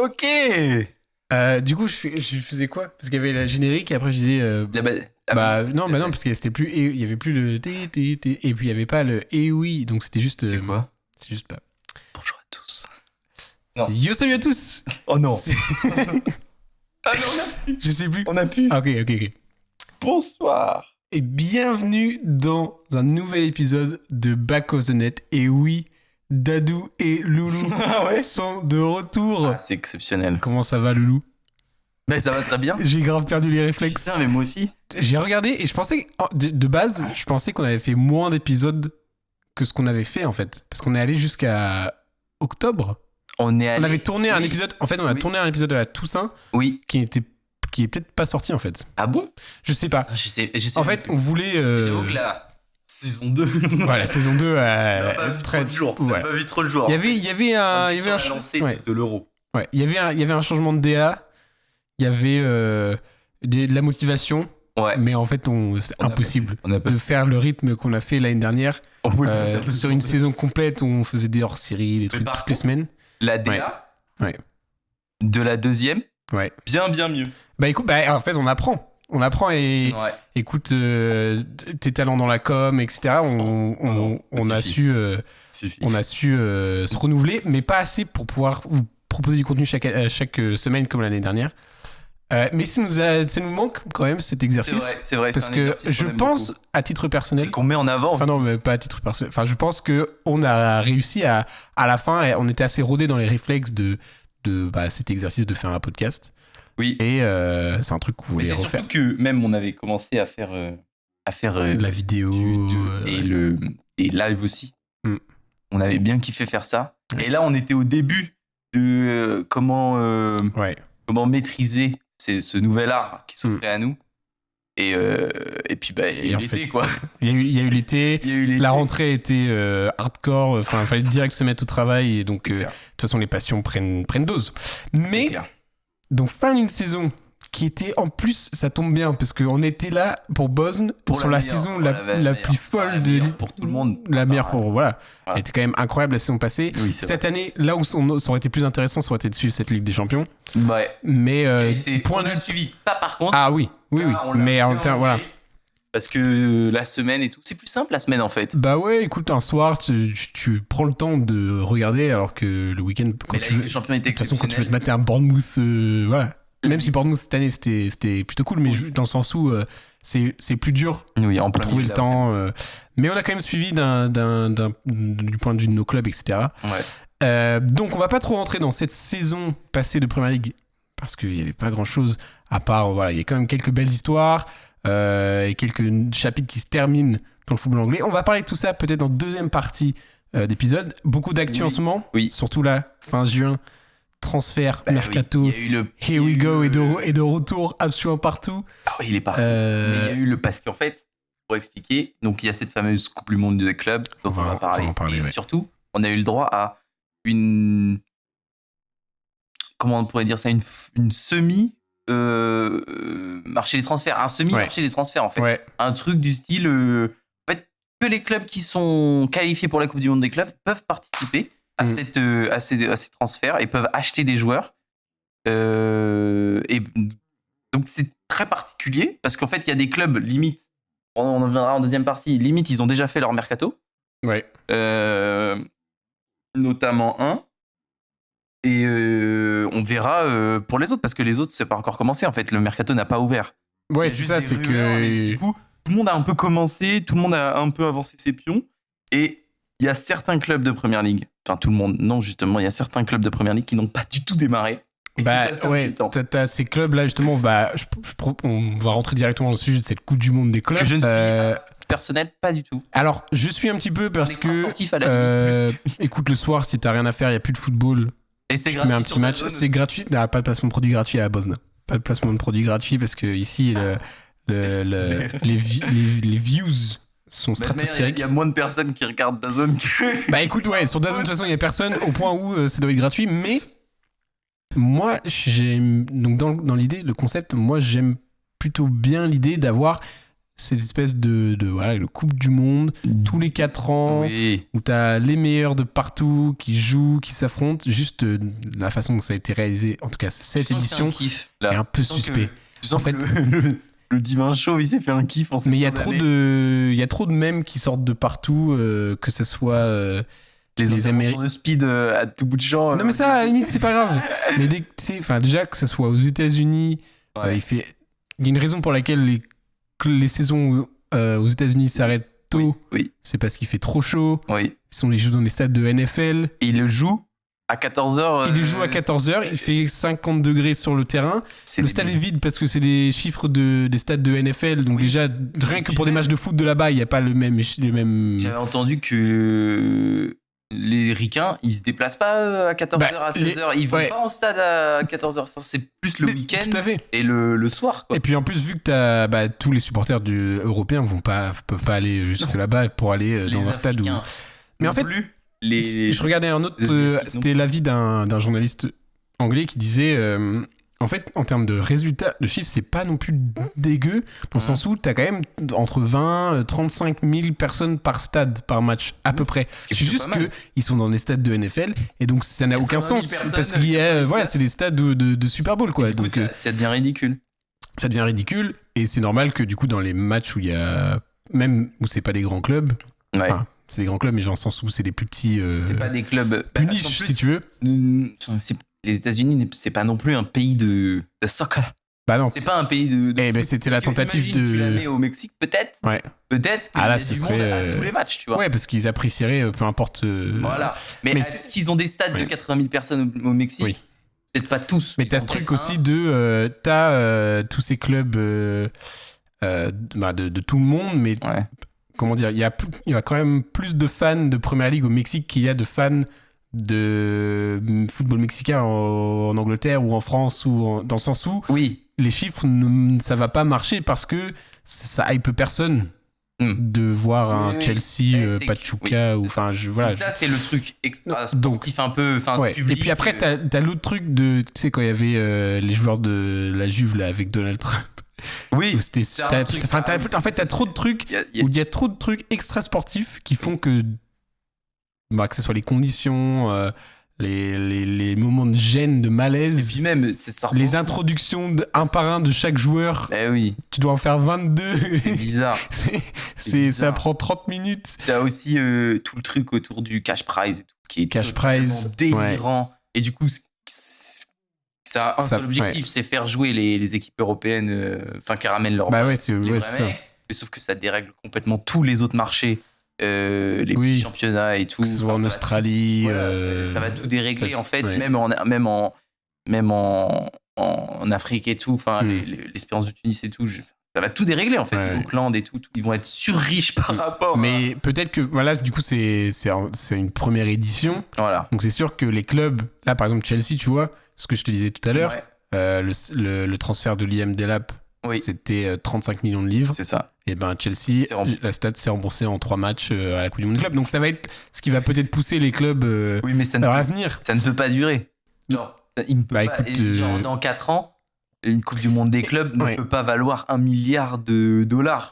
Ok. Du coup, je faisais quoi? Parce qu'il y avait la générique et après je disais. Non, parce que c'était plus. Il y avait plus le et puis il y avait pas le et oui, donc c'était juste. C'est quoi? C'est juste pas. Bonjour à tous. Yo, salut à tous! Oh non. Ah non, on a plus. Je sais plus. On a pu. Ah, ok. Bonsoir. Et bienvenue dans un nouvel épisode de Back of the Net. Et oui, Dadou et Loulou sont de retour. Ah, c'est exceptionnel. Comment ça va, Loulou? Ben ça va très bien. J'ai grave perdu les réflexes. Putain, mais moi aussi. J'ai regardé et je pensais, de base, je pensais qu'on avait fait moins d'épisodes que ce qu'on avait fait en fait. Parce qu'on est allé jusqu'à octobre. On avait tourné un Oui. épisode. En fait, on a tourné un épisode de la Toussaint Oui. qui est peut-être pas sorti en fait. Ah bon? Je sais pas. Je sais. En fait, on voulait. J'avoue que la saison 2. Ouais, la saison 2 Trop de jours. Ouais. Pas vu trop le jour. Il y avait un lancée ouais. de l'euro. Ouais, il y avait un changement de DA. Il y avait de la motivation. Ouais. Mais en fait, c'est impossible de faire le rythme qu'on a fait l'année dernière. Sur une saison complète où on faisait des hors-séries, des trucs toutes les semaines. La DA ouais. de la deuxième, ouais. bien mieux. Bah écoute, en fait, on apprend et écoute, tes talents dans la com, etc. On a su se renouveler, mais pas assez pour pouvoir vous proposer du contenu chaque semaine comme l'année dernière. Mais ça nous manque quand même cet exercice. C'est vrai. Parce que je pense, à titre personnel, qu'on met en avant. Enfin non, mais pas à titre personnel. Enfin, je pense que on a réussi à la fin, on était assez rodés dans les réflexes de cet exercice de faire un podcast. Oui. Et c'est un truc qu'on voulait refaire. Surtout que même on avait commencé à faire la vidéo et live aussi. On avait bien kiffé faire ça. Et là, on était au début de comment maîtriser ce nouvel art qui s'offrait à nous. Et puis il y a eu l'été, quoi. Il y a eu l'été. La rentrée était hardcore. Enfin, il fallait direct se mettre au travail. Et donc, de toute façon, les passions prennent dose. Mais, donc, fin d'une saison qui était, en plus, ça tombe bien, parce qu'on était là pour Bosn, sur la saison la plus folle pour tout le monde. La meilleure pour, voilà. Elle était quand même incroyable la saison passée. Oui, cette année, là où ça aurait été plus intéressant, ça aurait été de suivre cette Ligue des Champions. Ouais. Mais, point de vue suivi. Ça, par contre. Ah oui. Mais en termes, voilà. Parce que la semaine et tout, c'est plus simple la semaine en fait. Bah ouais, écoute, un soir, tu prends le temps de regarder, alors que le week-end, quand tu veux. De toute façon, quand tu veux te mater un Bournemouth, voilà. Même si Bournemouth cette année c'était plutôt cool, mais dans le sens où c'est plus dur de trouver le temps. Mais on a quand même suivi du point de vue de nos clubs, etc. Ouais. Donc on va pas trop rentrer dans cette saison passée de Premier League parce qu'il y avait pas grand chose à part, voilà, il y a quand même quelques belles histoires et quelques chapitres qui se terminent dans le football anglais. On va parler de tout ça peut-être dans deuxième partie d'épisode. Beaucoup d'actu en ce moment, surtout là, fin juin. Transfert, mercato, il y a eu le here we go et de retour absolument partout. Ah oui, il est partout. Mais il y a eu parce qu'en fait, pour expliquer, donc il y a cette fameuse Coupe du Monde des clubs dont on va parler. Et surtout, on a eu le droit à une, comment on pourrait dire ça, une semi marché des transferts, un semi marché des transferts en fait. Un truc du style en fait, que les clubs qui sont qualifiés pour la Coupe du Monde des clubs peuvent participer à ces transferts et peuvent acheter des joueurs. Et donc c'est très particulier parce qu'en fait il y a des clubs limite, on en reviendra en deuxième partie, limite ils ont déjà fait leur mercato. Notamment un. Et on verra pour les autres parce que les autres c'est pas encore commencé en fait, le mercato n'a pas ouvert. Ouais, c'est ça, c'est que du coup tout le monde a un peu commencé, tout le monde a un peu avancé ses pions et il y a certains clubs de Première Ligue, enfin tout le monde, non justement, il y a certains clubs de Première Ligue qui n'ont pas du tout démarré. Et c'est assez inquiétant. T'as ces clubs-là justement, on va rentrer directement dans le sujet de cette Coupe du Monde des clubs. Que je ne suis personnel, pas du tout. Alors, je suis un petit peu parce que, sportif à la limite, écoute, le soir, si t'as rien à faire, il n'y a plus de football. Et c'est tu gratuit. Mets un petit match, c'est gratuit. Pas de placement de produit gratuit à Bosn. Pas de placement de produit gratuit parce que ici, les views sont stratosphériques. Il y a moins de personnes qui regardent DAZN que... Bah écoute, sur DAZN de toute façon il y a personne au point où ça doit être gratuit, mais moi j'aime, donc dans l'idée, le concept, moi j'aime plutôt bien l'idée d'avoir cette espèce de voilà, le Coupe du Monde, tous les 4 ans, où t'as les meilleurs de partout qui jouent, qui s'affrontent. Juste la façon dont ça a été réalisé, en tout cas cette édition, est un peu suspect. En fait, le divin chauve, il s'est fait un kiff en mais il y a trop de mèmes qui sortent de partout, que ce soit les Américains de speed à tout bout de champ. Non mais ça, à la limite, c'est pas grave. Mais déjà que ce soit aux États-Unis, il y a une raison pour laquelle les saisons aux États-Unis s'arrêtent tôt. Oui. C'est parce qu'il fait trop chaud. Oui. Ils jouent dans des stades de NFL. Et il le joue à 14h. Il le joue à 14h. Il fait 50 degrés sur le terrain. Le stade est vide parce que c'est des chiffres des stades de NFL. Donc déjà, rien que pour des matchs de foot de là-bas, il n'y a pas le même... J'avais entendu que... Les ricains, ils se déplacent pas à 14h à 16h, ils vont pas en stade à 14h, c'est plus le week-end et le soir quoi. Et puis en plus vu que t'as tous les supporters européens peuvent pas aller jusque là-bas pour aller dans un stade où... Mais en fait, je regardais un autre, c'était l'avis d'un journaliste anglais qui disait en fait, en termes de résultats, de chiffres, c'est pas non plus dégueu, dans le sens où t'as quand même entre 20 et 35 000 personnes par stade, par match, à peu près. C'est juste qu'ils sont dans des stades de NFL, et donc ça n'a aucun sens, parce qu'il y a, c'est des stades de Super Bowl, quoi. Donc ça devient ridicule. Ça devient ridicule, et c'est normal que du coup, dans les matchs où il y a, même où c'est pas des grands clubs, c'est des grands clubs, mais dans le sens où c'est des plus petits... c'est pas des clubs... plus niches, si tu veux. Les États-Unis, c'est pas non plus un pays de soccer. Bah non. C'est pas un pays de c'était la tentative de... Tu la mets au Mexique, peut-être. Ouais. Peut-être qu'il y a du monde à tous les matchs, tu vois. Ouais, parce qu'ils apprécieraient peu importe... Voilà. Mais est-ce qu'ils ont des stades de 80 000 personnes au Mexique? Oui. Peut-être pas tous. Mais t'as ce truc aussi de... t'as tous ces clubs de tout le monde, mais... Ouais. Comment dire, il y a quand même plus de fans de Premier League au Mexique qu'il y a de fans de football mexicain en Angleterre ou en France, dans le sens où les chiffres, ça va pas marcher parce que ça hype personne de voir un Chelsea, Pachuca, ou enfin, voilà. Ça, c'est le truc extra sportif un peu, public. Et puis après, t'as l'autre truc de, tu sais, quand il y avait les joueurs de la Juve là avec Donald Trump. Oui. T'as trop de trucs où il y a trop de trucs extra sportifs qui font que ce soit les conditions, les moments de gêne, de malaise, et puis même les introductions un par un de chaque joueur. Tu dois en faire 22. C'est bizarre. Ça prend 30 minutes. T'as aussi tout le truc autour du cash prize et tout, qui est délirant. Et du coup, ça a un seul objectif, c'est faire jouer les équipes européennes, qui ramènent leur c'est ça. Mais sauf que ça dérègle complètement tous les autres marchés, les petits championnats et tout. Que ce soit en Australie, ça va tout dérégler en fait, même en Afrique et tout. L'Espérance de Tunis et tout. Ça va tout dérégler en fait. Auckland et tout, ils vont être surriches par rapport. Mais peut-être que du coup c'est une première édition. Voilà. Donc c'est sûr que les clubs, là par exemple Chelsea, tu vois. Ce que je te disais tout à l'heure, le transfert de Liam Delap, c'était 35 millions de livres. C'est ça. Et Chelsea, la Stade s'est remboursée en 3 matchs à la Coupe du Monde Club. Donc ça va être ce qui va peut-être pousser les clubs à leur avenir. Ça ne peut pas durer. Dans 4 ans, une Coupe du Monde des clubs ne peut pas valoir $1 milliard.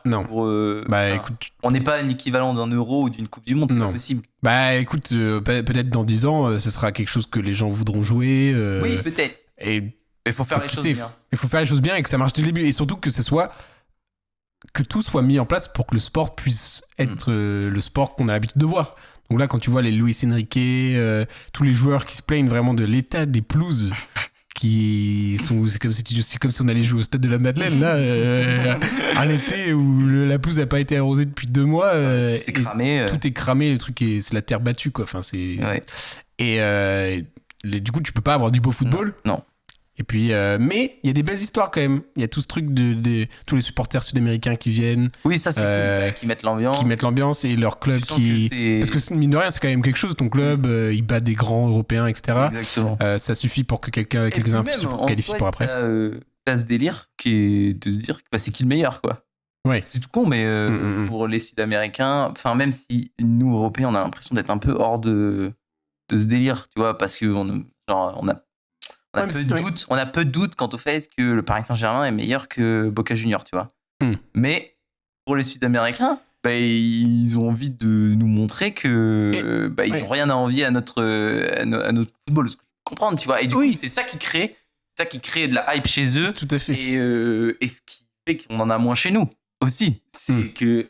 Non. On n'est pas un équivalent d'un euro ou d'une Coupe du Monde, c'est pas possible. Peut-être dans 10 ans, ce sera quelque chose que les gens voudront jouer. Oui, peut-être. Et il faut faire les choses bien. Il faut faire les choses bien et que ça marche dès le début. Et surtout que tout soit mis en place pour que le sport puisse être le sport qu'on a l'habitude de voir. Donc là, quand tu vois les Luis Enrique, tous les joueurs qui se plaignent vraiment de l'état des pelouses, c'est comme si on allait jouer au stade de la Madeleine là, un été où la pelouse n'a pas été arrosée depuis 2 mois. C'est cramé. Tout est cramé, le truc c'est la terre battue quoi. Enfin c'est. Et du coup, tu peux pas avoir du beau football. Non. Et puis, mais il y a des belles histoires quand même. Il y a tout ce truc de tous les supporters sud-américains qui viennent. Oui, ça c'est cool, qui mettent l'ambiance. Qui mettent l'ambiance et leur club parce que mine de rien, c'est quand même quelque chose. Ton club, il bat des grands européens, etc. Exactement. Ça suffit pour que quelques-uns se qualifient pour après. T'as ce délire qui est de se dire que c'est qui le meilleur, quoi. Ouais. C'est tout con, mais pour les Sud-Américains, même si nous, Européens, on a l'impression d'être un peu hors de ce délire, tu vois, parce qu'on a peu de doutes quant au fait que le Paris Saint-Germain est meilleur que Boca Juniors, tu vois. Mais pour les Sud-Américains, ils ont envie de nous montrer que ils n'ont rien à envier à notre football. Ce que je peux comprendre, tu vois. Et du coup, c'est ça qui crée de la hype chez eux. Tout à fait. Et ce qui fait qu'on en a moins chez nous aussi. C'est que.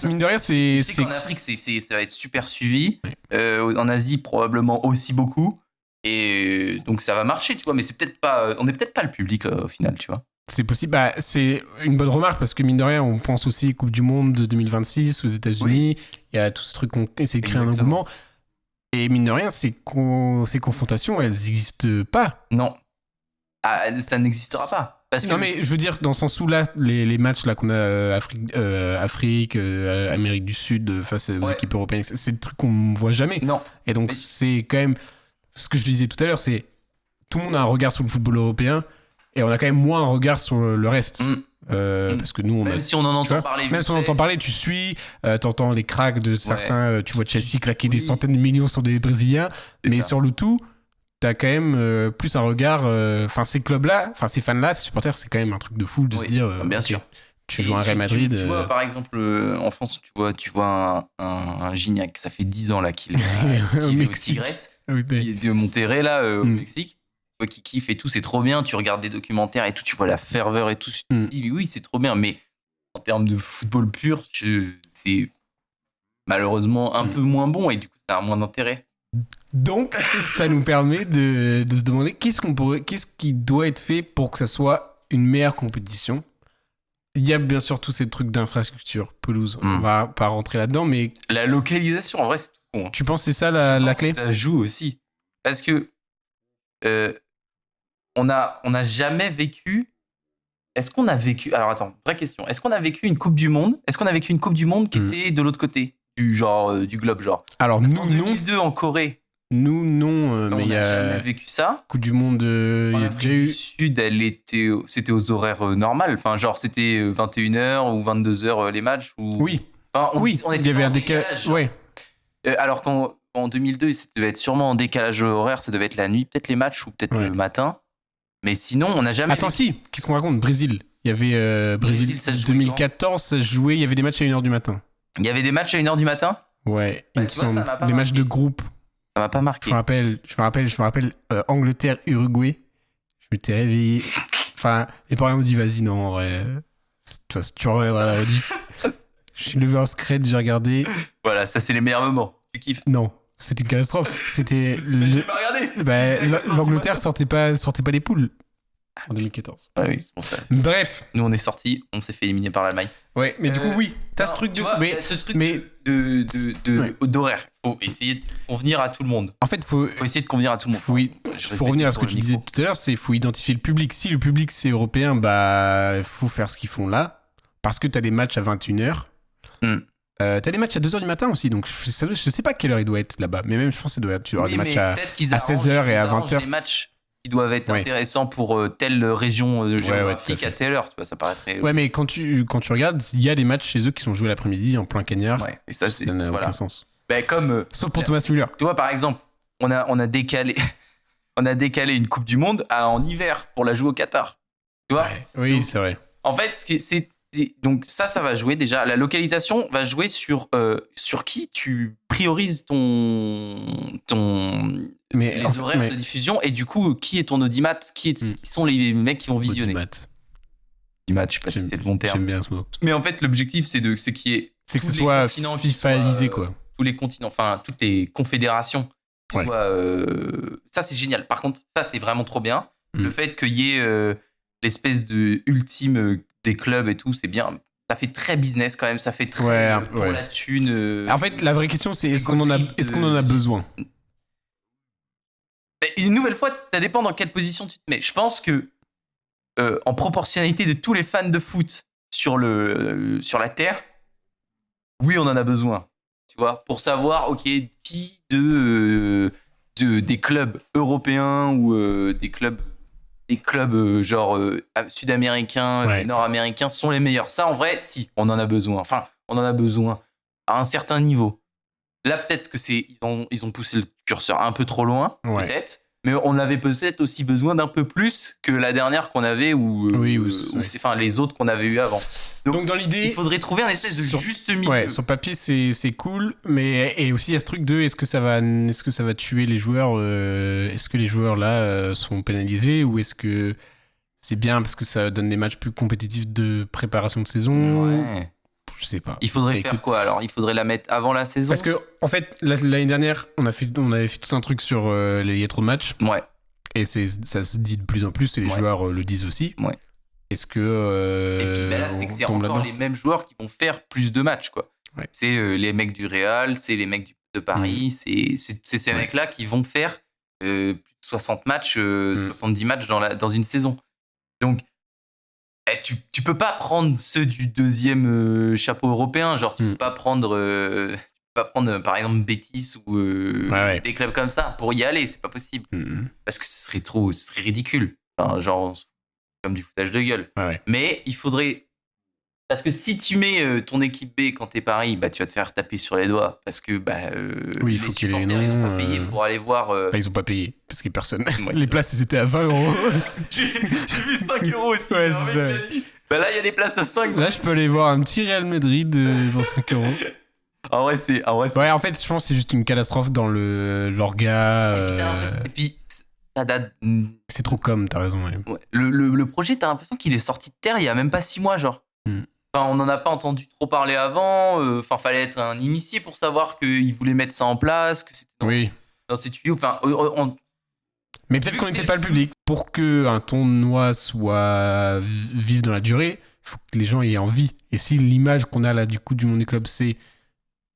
Mine de rien, c'est. qu'en Afrique, ça va être super suivi. En Asie, probablement aussi beaucoup. Et donc, ça va marcher, tu vois. Mais on n'est peut-être pas le public au final, tu vois. C'est possible. C'est une bonne remarque parce que mine de rien, on pense aussi Coupe du Monde de 2026 aux États-Unis. Il y a tout ce truc qu'on essaie de créer un engouement. Et mine de rien, ces confrontations, elles n'existent pas. Non. Ça n'existera pas. Mais je veux dire, dans le sens où là, les matchs là, qu'on a Afrique, Amérique du Sud face aux équipes européennes, c'est des trucs qu'on ne voit jamais. Non. Et donc, c'est quand même. Ce que je disais tout à l'heure, c'est. Tout le monde a un regard sur le football européen. Et on a quand même moins un regard sur le reste. Parce que nous, même si on en entend parler. Même si on entend parler, tu suis, t'entends les cracks de certains. Tu vois Chelsea claquer des centaines de millions sur des Brésiliens. Mais sur le tout, t'as quand même plus un regard. Enfin, ces clubs-là, ces fans-là, ces supporters, c'est quand même un truc de fou de se dire. Bien sûr. Tu joues à Real Madrid. Tu vois, par exemple, en France, tu vois un Gignac, ça fait 10 ans là qu'il est au Tigresse. Il est de Monterrey, là, au Mexique. Qui kiffe et tout, c'est trop bien. Tu regardes des documentaires et tout, tu vois la ferveur et tout. Tu te dis, oui, c'est trop bien. Mais en termes de football pur, c'est malheureusement un peu moins bon et du coup, ça a moins d'intérêt. Donc, ça nous permet de se demander qu'est-ce qui doit être fait pour que ça soit une meilleure compétition. Il y a bien sûr tous ces trucs d'infrastructure, pelouse. On va pas rentrer là-dedans, mais la localisation, en vrai, c'est tout con. Tu penses que c'est ça la clé ? Ça joue aussi parce que on a jamais vécu. Est-ce qu'on a vécu. Alors attends, vraie question. Est-ce qu'on a vécu une Coupe du Monde ? Est-ce qu'on a vécu une Coupe du Monde qui était de l'autre côté du globe, genre ? Alors parce nous, qu'en 2002 en Corée. Nous, non. Mais on n'a jamais vécu ça. Coupe du Monde, il y a déjà eu. Sud, c'était aux horaires normales. Enfin, genre, c'était 21h ou 22h les matchs. Oui. Enfin, il y avait un décalage. Ouais. Alors qu'en 2002, ça devait être sûrement en décalage horaire, ça devait être la nuit, peut-être les matchs ou peut-être le matin. Mais sinon, on n'a jamais. Attends, qu'est-ce qu'on raconte ? Brésil. Il y avait Brésil 2014, ça se jouait, il y avait des matchs à 1h du matin. Il y avait des matchs à 1h du matin ? Ouais, il me semble. Les matchs de groupe. Ça m'a pas marqué. Je me rappelle Angleterre-Uruguay. Je m'étais réveillé. Enfin, mes parents m'ont dit, vas-y, non, en vrai. Tu regarderas la rediff. Je suis levé en scred, j'ai regardé. Voilà, ça, c'est les meilleurs moments. Tu kiffes ? Non. C'était une catastrophe. C'était. L'Angleterre sortait pas les poules en 2014. Ah oui, c'est pour ça. Bref. Nous, on est sortis, on s'est fait éliminer par l'Allemagne. Ouais, mais du coup, oui. T'as ce truc d'horaire. Faut essayer de convenir à tout le monde. En fait, faut essayer de convenir à tout le monde. Faut revenir à ce que tu disais tout à l'heure, faut identifier le public. Si le public c'est européen, faut faire ce qu'ils font là. Parce que t'as des matchs à 21h. T'as des matchs à 2h du matin aussi, donc je sais pas quelle heure il doit être là-bas, mais même je pense que tu auras des matchs à 16h et à 20h. Les matchs qui doivent être intéressants pour telle région géographique à telle heure, tu vois, ça paraîtrait. Ouais, mais quand tu regardes, il y a des matchs chez eux qui sont joués l'après-midi en plein cagnard. Ouais, et ça n'a aucun sens. Sauf pour Thomas Müller. Tu vois, par exemple, on a décalé une Coupe du Monde en hiver pour la jouer au Qatar. Tu vois ? Oui, c'est vrai. En fait, donc ça va jouer déjà. La localisation va jouer sur qui tu priorises les horaires de diffusion et du coup qui est ton audimat, qui sont les mecs qui vont visionner. Audimat, je sais pas si c'est le bon terme. J'aime bien ce mot. Mais en fait, l'objectif c'est que ce soit FIFAisé quoi. Tous les continents, enfin toutes les confédérations. Ça c'est génial. Par contre, ça c'est vraiment trop bien. Le fait qu'il y ait l'espèce de ultime des clubs et tout, c'est bien. Ça fait très business quand même, ça fait très pour la thune. En fait, la vraie question, c'est est-ce qu'on en a besoin ? Une nouvelle fois, ça dépend dans quelle position tu te mets. Je pense que en proportionnalité de tous les fans de foot sur la Terre, oui, on en a besoin. Tu vois, pour savoir, qui des clubs européens ou des clubs genre sud-américains, nord-américains sont les meilleurs. Ça, en vrai, si, on en a besoin. Enfin, on en a besoin à un certain niveau. Là, peut-être que ils ont poussé le curseur un peu trop loin, peut-être. mais on avait peut-être aussi besoin d'un peu plus que la dernière qu'on avait ou les autres qu'on avait eu avant. Donc dans l'idée, il faudrait trouver un espèce de juste milieu. Ouais, sur papier c'est cool, mais et aussi il y a ce truc de est-ce que ça va tuer les joueurs, est-ce que les joueurs là sont pénalisés ou est-ce que c'est bien parce que ça donne des matchs plus compétitifs de préparation de saison. Ouais. Je sais pas. Il faudrait faire quoi alors? Il faudrait la mettre avant la saison? Parce que, en fait, l'année dernière, on avait fait tout un truc sur les yeux trop de matchs. Ouais. Et ça se dit de plus en plus, et les joueurs le disent aussi. Ouais. Est-ce que. Et puis là, c'est que c'est encore les mêmes joueurs qui vont faire plus de matchs, quoi. Ouais. C'est les mecs du Real, c'est les mecs de Paris, c'est ces mecs-là qui vont faire plus de 60 matchs, 70 matchs dans une saison. Donc, tu peux pas prendre ceux du deuxième chapeau européen, genre tu peux pas prendre par exemple Betis ou des clubs comme ça pour y aller, c'est pas possible. Parce que ce serait ridicule. Enfin, genre comme du foutage de gueule. Mais il faudrait, parce que si tu mets ton équipe B quand t'es Paris, bah tu vas te faire taper sur les doigts parce que il faut les supporters ils ont pas payé pour aller voir. Ils ont pas payé parce qu'il y a personne. Les places ils étaient à 20 €. J'ai vu 5 € aussi. Ouais, c'est ça. Bah là il y a des places à 5. Là je peux aller voir un petit Real Madrid pour 5 €. En vrai c'est. Ouais, en fait je pense que c'est juste une catastrophe dans l'orga. Et puis ça date. C'est trop t'as raison. Ouais. Ouais. Le projet, t'as l'impression qu'il est sorti de terre il y a même pas 6 mois, genre. Enfin, on n'en a pas entendu trop parler avant. Enfin, fallait être un initié pour savoir qu'ils voulaient mettre ça en place, que c'était dans ces tuyaux. Enfin, mais peut-être qu'on n'était pas le public. Pour qu'un tournoi vive dans la durée, il faut que les gens aient envie. Et si l'image qu'on a là du coup du monde des clubs, c'est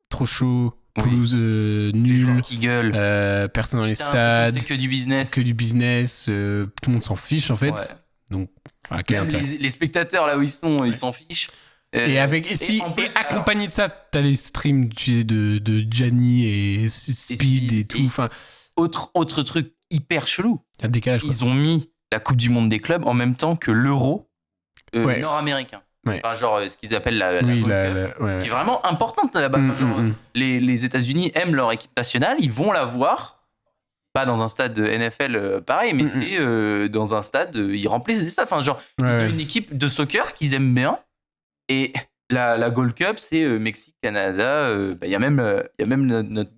trop chaud, pelouse nulle, qui gueulent, personne dans les stades, c'est que du business. tout le monde s'en fiche en fait. Ouais. Donc, voilà, quel intérêt. Les spectateurs là où ils sont, ils s'en fichent. Et accompagné de ça, t'as les streams de Gianni et Speed et tout. Enfin, autre truc hyper chelou. Un décalage. Ils ont mis la Coupe du Monde des clubs en même temps que l'Euro nord-américain. Ouais. Enfin, genre ce qu'ils appellent la Gold Cup, qui est vraiment importante là-bas. Les États-Unis aiment leur équipe nationale, ils vont la voir. Pas dans un stade NFL pareil, mais c'est dans un stade, ils remplissent des stades. Enfin, genre, ils ont une équipe de soccer qu'ils aiment bien. Et la Gold Cup, c'est Mexique, Canada. Il y a même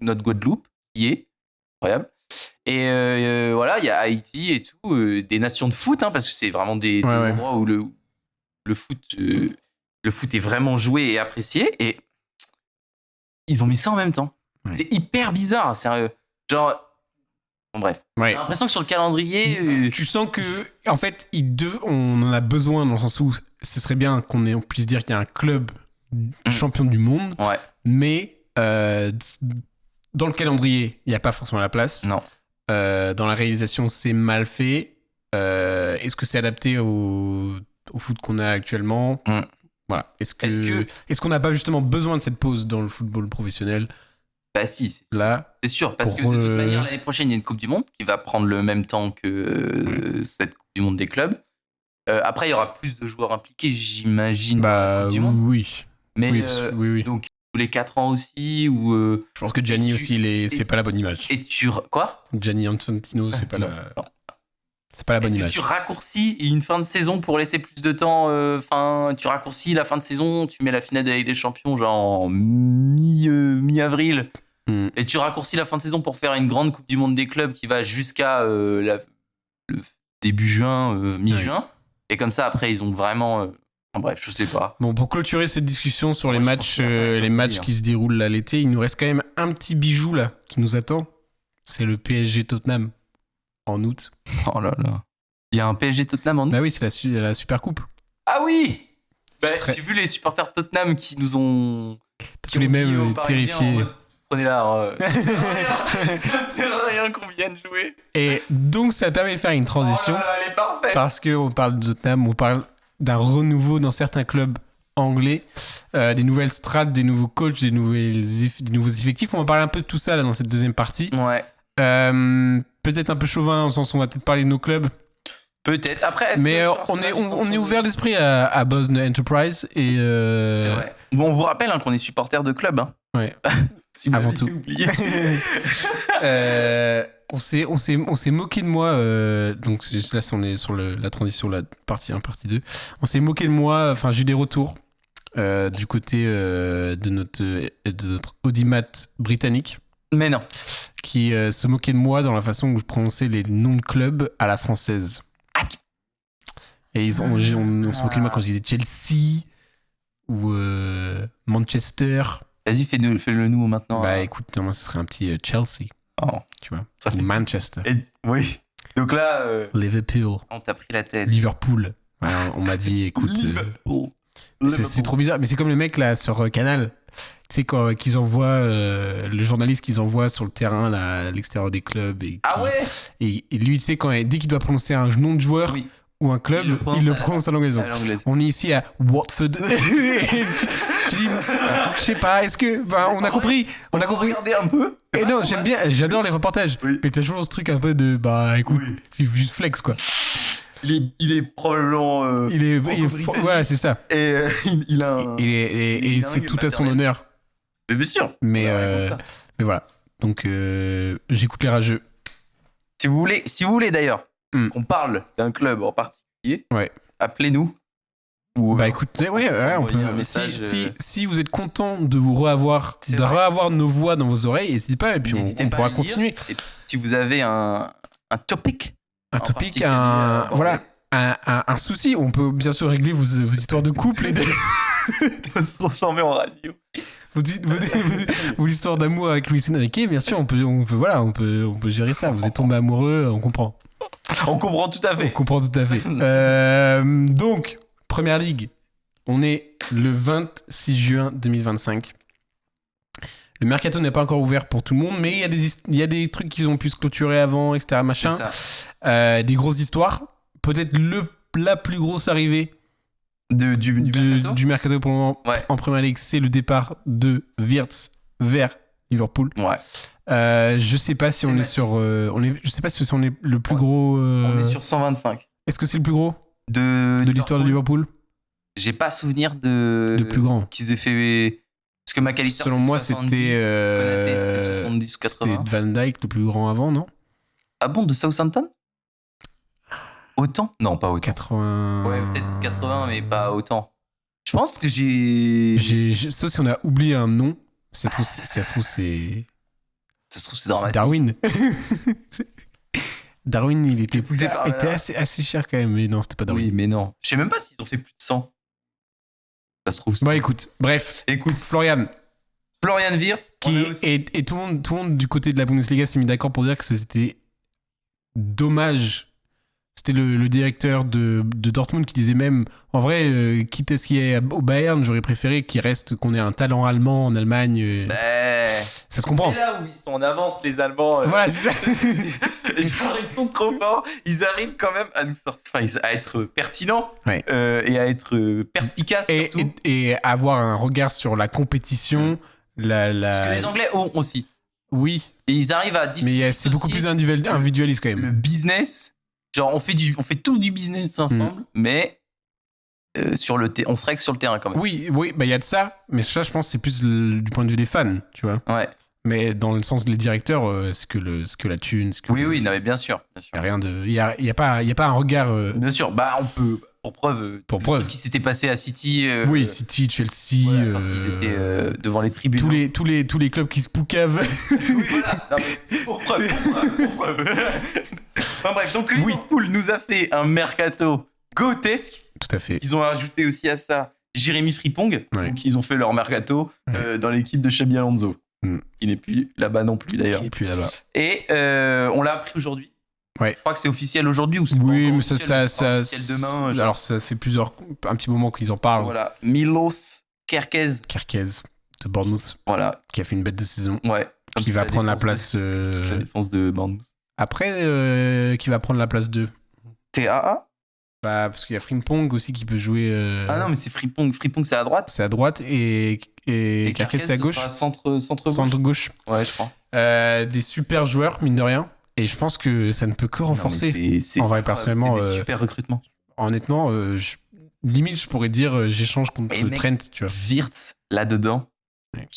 notre Guadeloupe qui est incroyable. Et voilà, il y a Haïti et tout, des nations de foot, parce que c'est vraiment des endroits où le foot est vraiment joué et apprécié. Et ils ont mis ça en même temps. Ouais. C'est hyper bizarre, sérieux. Genre. Bon, bref. J'ai l'impression que sur le calendrier. Tu sens que, en fait, on en a besoin dans le sens où ce serait bien qu'on puisse dire qu'il y a un club champion du monde. Ouais. Mais dans le calendrier, il n'y a pas forcément la place. Non. Dans la réalisation, c'est mal fait. Est-ce que c'est adapté au foot qu'on a actuellement? Voilà. Est-ce qu'on n'a pas justement besoin de cette pause dans le football professionnel? Bah si, c'est sûr, parce que de toute manière, l'année prochaine, il y a une Coupe du Monde qui va prendre le même temps que cette Coupe du Monde des clubs. Après, il y aura plus de joueurs impliqués, j'imagine, dans la Coupe du Monde. Oui. Mais donc, tous les 4 ans aussi, ou... Je pense que Gianni aussi, c'est pas la bonne image. Et quoi? Gianni Infantino, c'est pas c'est pas la bonne image. Tu raccourcis une fin de saison pour laisser plus de temps. Tu raccourcis la fin de saison, tu mets la finale de la Ligue des Champions genre en mi-avril. Et tu raccourcis la fin de saison pour faire une grande Coupe du Monde des clubs qui va jusqu'à le début juin, mi-juin. Et comme ça, après, ils ont vraiment... bref, je sais pas. Bon, pour clôturer cette discussion sur les matchs qui se déroulent là l'été, il nous reste quand même un petit bijou là qui nous attend. C'est le PSG Tottenham. En août. Oh là là. Il y a un PSG Tottenham en août. Bah oui, c'est la Super Coupe. Ah oui. J'ai vu les supporters de Tottenham qui nous ont... Tous les mêmes terrifiés. Prenez-la. C'est rien qu'on vienne jouer. Et donc ça permet de faire une transition. Oh là là, elle est parfaite. Parce qu'on parle de Tottenham, on parle d'un renouveau dans certains clubs anglais, des nouvelles strates, des nouveaux coachs, des nouveaux effectifs. On va parler un peu de tout ça là, dans cette deuxième partie. Ouais. Peut-être un peu chauvin, au sens où on va peut-être parler de nos clubs. Peut-être. Après, mais on est ouvert d'esprit à Boston Enterprise. Et c'est vrai. Bon, on vous rappelle qu'on est supporter de club. Ouais. Si avant tout. On s'est moqué de moi, donc là on est sur la transition, la partie 1, partie 2. On s'est moqué de moi, enfin j'ai eu des retours du côté de notre audimat britannique. Mais non. Qui se moquait de moi dans la façon où je prononçais les noms de clubs à la française. Et on se moquait de moi quand je disais Chelsea ou Manchester. Vas-y, fais-le nous maintenant. Bah écoute, moi ce serait un petit Chelsea. Oh. Tu vois. Ça fait Manchester. Oui. Donc là. Liverpool. On t'a pris la tête. Liverpool. Ouais, on m'a dit, écoute. C'est trop bizarre. Mais c'est comme le mec là sur Canal. Tu sais, qu'ils envoient. Le journaliste qu'ils envoient sur le terrain là, à l'extérieur des clubs. Ouais. Et lui, tu sais, dès qu'il doit prononcer un nom de joueur. Oui. Ou un club, il le prononce à l'anglaise. On est ici à Watford. Tu dis, je sais pas, est-ce que. On a compris. On a compris. Regarder un peu. Et non, j'aime bien, j'adore les reportages. Oui. Mais t'as toujours ce truc un peu de. Bah écoute, c'est juste flex quoi. Il est probablement. Ouais, c'est ça. Et il a un. Et c'est tout à son honneur. Mais bien sûr. Mais voilà. Donc j'écoute les rageux. Si vous voulez d'ailleurs. On parle d'un club en particulier, appelez-nous. Ou, bah écoutez, on peut. Un message, si vous êtes content de vous reavoir nos voix dans vos oreilles, n'hésitez pas et puis on pourra continuer. Et si vous avez un topic, voilà, un souci, on peut bien sûr régler vos histoires de couple et on va se transformer en radio. Vos histoires d'amour avec Luis Enrique, bien sûr, on peut gérer ça. Vous êtes tombé amoureux, on comprend. On comprend tout à fait. On comprend tout à fait. Donc, Première Ligue, on est le 26 juin 2025. Le mercato n'est pas encore ouvert pour tout le monde, mais il y a des trucs qu'ils ont pu se clôturer avant, etc. Machin. Des grosses histoires. Peut-être la plus grosse arrivée du mercato pour le moment en Première Ligue, c'est le départ de Wirtz vers Liverpool. Ouais. Je sais pas si on est sur je sais pas si on est le plus gros on est sur 125. Est-ce que c'est le plus gros de l'histoire de Liverpool? J'ai pas souvenir de plus grand qu'ils aient fait, parce que McAllister selon moi c'était 70 ou 80. C'était Van Dijk le plus grand avant, non? Ah bon, de Southampton? Autant? Non, pas autant. 80. Ouais, peut-être 80 mais pas autant. Je pense que sauf si on a oublié un nom. Ça se trouve c'est dramatique. Darwin. Darwin, il était assez cher quand même, mais non, c'était pas Darwin. Oui, mais non. Je sais même pas s'ils ont fait plus de 100. Ça se trouve. Bah écoute, Florian Wirtz. Et tout le monde du côté de la Bundesliga s'est mis d'accord pour dire que c'était dommage. C'était le directeur de Dortmund qui disait même, en vrai, quitte à ce qu'il y ait au Bayern, j'aurais préféré qu'on ait un talent allemand en Allemagne. Ça se comprend. C'est là où ils sont en avance, les Allemands. Voilà, c'est ça. Ils sont trop forts. Ils arrivent quand même à nous sortir, à être pertinents et à être perspicaces surtout. Et avoir un regard sur la compétition. Parce que les Anglais ont aussi. Oui. Et ils arrivent à mais c'est beaucoup plus individualiste quand même. Le business. Genre, on fait tous du business ensemble, mais on se règle sur le terrain quand même. Oui, bah il y a de ça, mais ça, je pense, c'est plus du point de vue des fans, tu vois. Ouais. Mais dans le sens des directeurs, c'est que la thune. Oui, non, mais bien sûr. Il y a rien de, il y a pas un regard. Bien sûr, bah on peut. Pour preuve. Ce qui s'était passé à City. Oui, City, Chelsea. Voilà, quand ils étaient devant les tribunes. Tous les clubs qui se poucavent. Oui, voilà. Non, mais pour preuve. Enfin bref, donc Liverpool nous a fait un mercato grotesque. Tout à fait. Ils ont ajouté aussi à ça Jérémy Frimpong. Ouais. Donc ils ont fait leur mercato dans l'équipe de Xabi Alonso. Il n'est plus là-bas non plus d'ailleurs. Il n'est plus là-bas. Et on l'a appris aujourd'hui. Ouais. Je crois que c'est officiel aujourd'hui ou c'est oui, mais ça officiel demain. Alors ça fait un petit moment qu'ils en parlent. Voilà, Milos Kerkez de Bournemouth. Voilà, qui a fait une bête de saison. Ouais. Qui va prendre la place. Toute la défense de Bournemouth. Après, qui va prendre la place de TAA. Bah parce qu'il y a Frimpong aussi qui peut jouer. Ah non, mais c'est Frimpong c'est à droite. C'est à droite et Kerkez c'est à gauche. Centre gauche. Ouais, je crois. Des super joueurs mine de rien. Et je pense que ça ne peut que renforcer. C'est en vrai, personnellement. C'est des super recrutements. Honnêtement, limite, je pourrais dire j'échange contre Trent, tu vois. Wirtz, là-dedans. Ouais.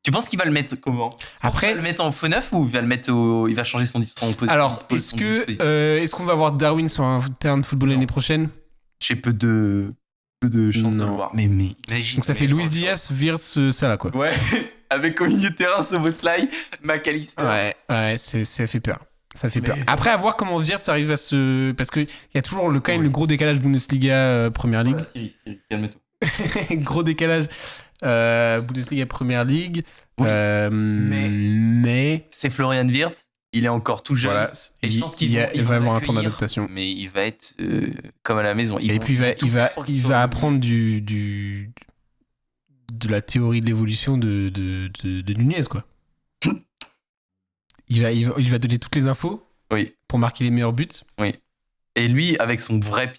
Tu penses qu'il va le mettre comment? Après, il va le mettre en faux neuf ou il va le mettre il va changer son position? Alors, est-ce qu'on va voir Darwin sur un terrain de football l'année prochaine? J'ai peu de chances de le voir. Mais imagine. Donc ça fait Luis Diaz, Wirtz, Salah quoi. Ouais. Avec au milieu de terrain Szoboszlai, McAllister. Ouais, ça fait peur. Ça fait peur. Après, à voir comment Wirtz arrive à se... Parce qu'il y a toujours quand même le gros décalage Bundesliga Première Ligue. Siri, calme-toi. Gros décalage Bundesliga Première Ligue. Oui. Mais... C'est Florian Wirtz. Il est encore tout jeune. Voilà. Et je pense qu'il va avoir un temps d'adaptation. Mais il va être comme à la maison. Et puis il va apprendre de la théorie de l'évolution de Nunez, quoi. il va donner toutes les infos pour marquer les meilleurs buts. Oui. Et lui, avec son vrai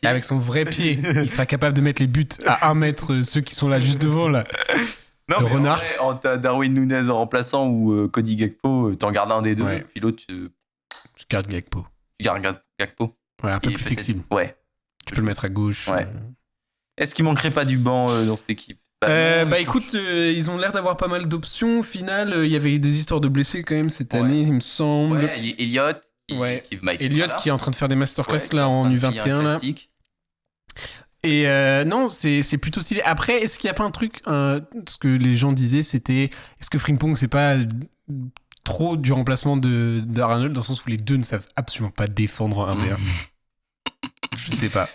pied, il sera capable de mettre les buts à 1 mètre, ceux qui sont là juste devant, là. Non, le renard. T'as Darwin Nunez en remplaçant ou Cody Gakpo, t'en gardes un des deux, puis l'autre, je garde Gakpo. Tu gardes Gakpo. Ouais, un peu plus flexible. Ouais. Tu peux le mettre à gauche. Ouais. Est-ce qu'il manquerait pas du banc dans cette équipe? Écoute, ils ont l'air d'avoir pas mal d'options. Au final, il y avait des histoires de blessés quand même cette année, il me semble. Ouais, Elliott. Elliott qui est en train de faire des masterclass là en U21 là. Et non, c'est plutôt stylé. Après, est-ce qu'il n'y a pas un truc, ce que les gens disaient, c'était est-ce que Frimpong c'est pas trop du remplacement de Arnold, dans le sens où les deux ne savent absolument pas défendre un V1. Je sais pas.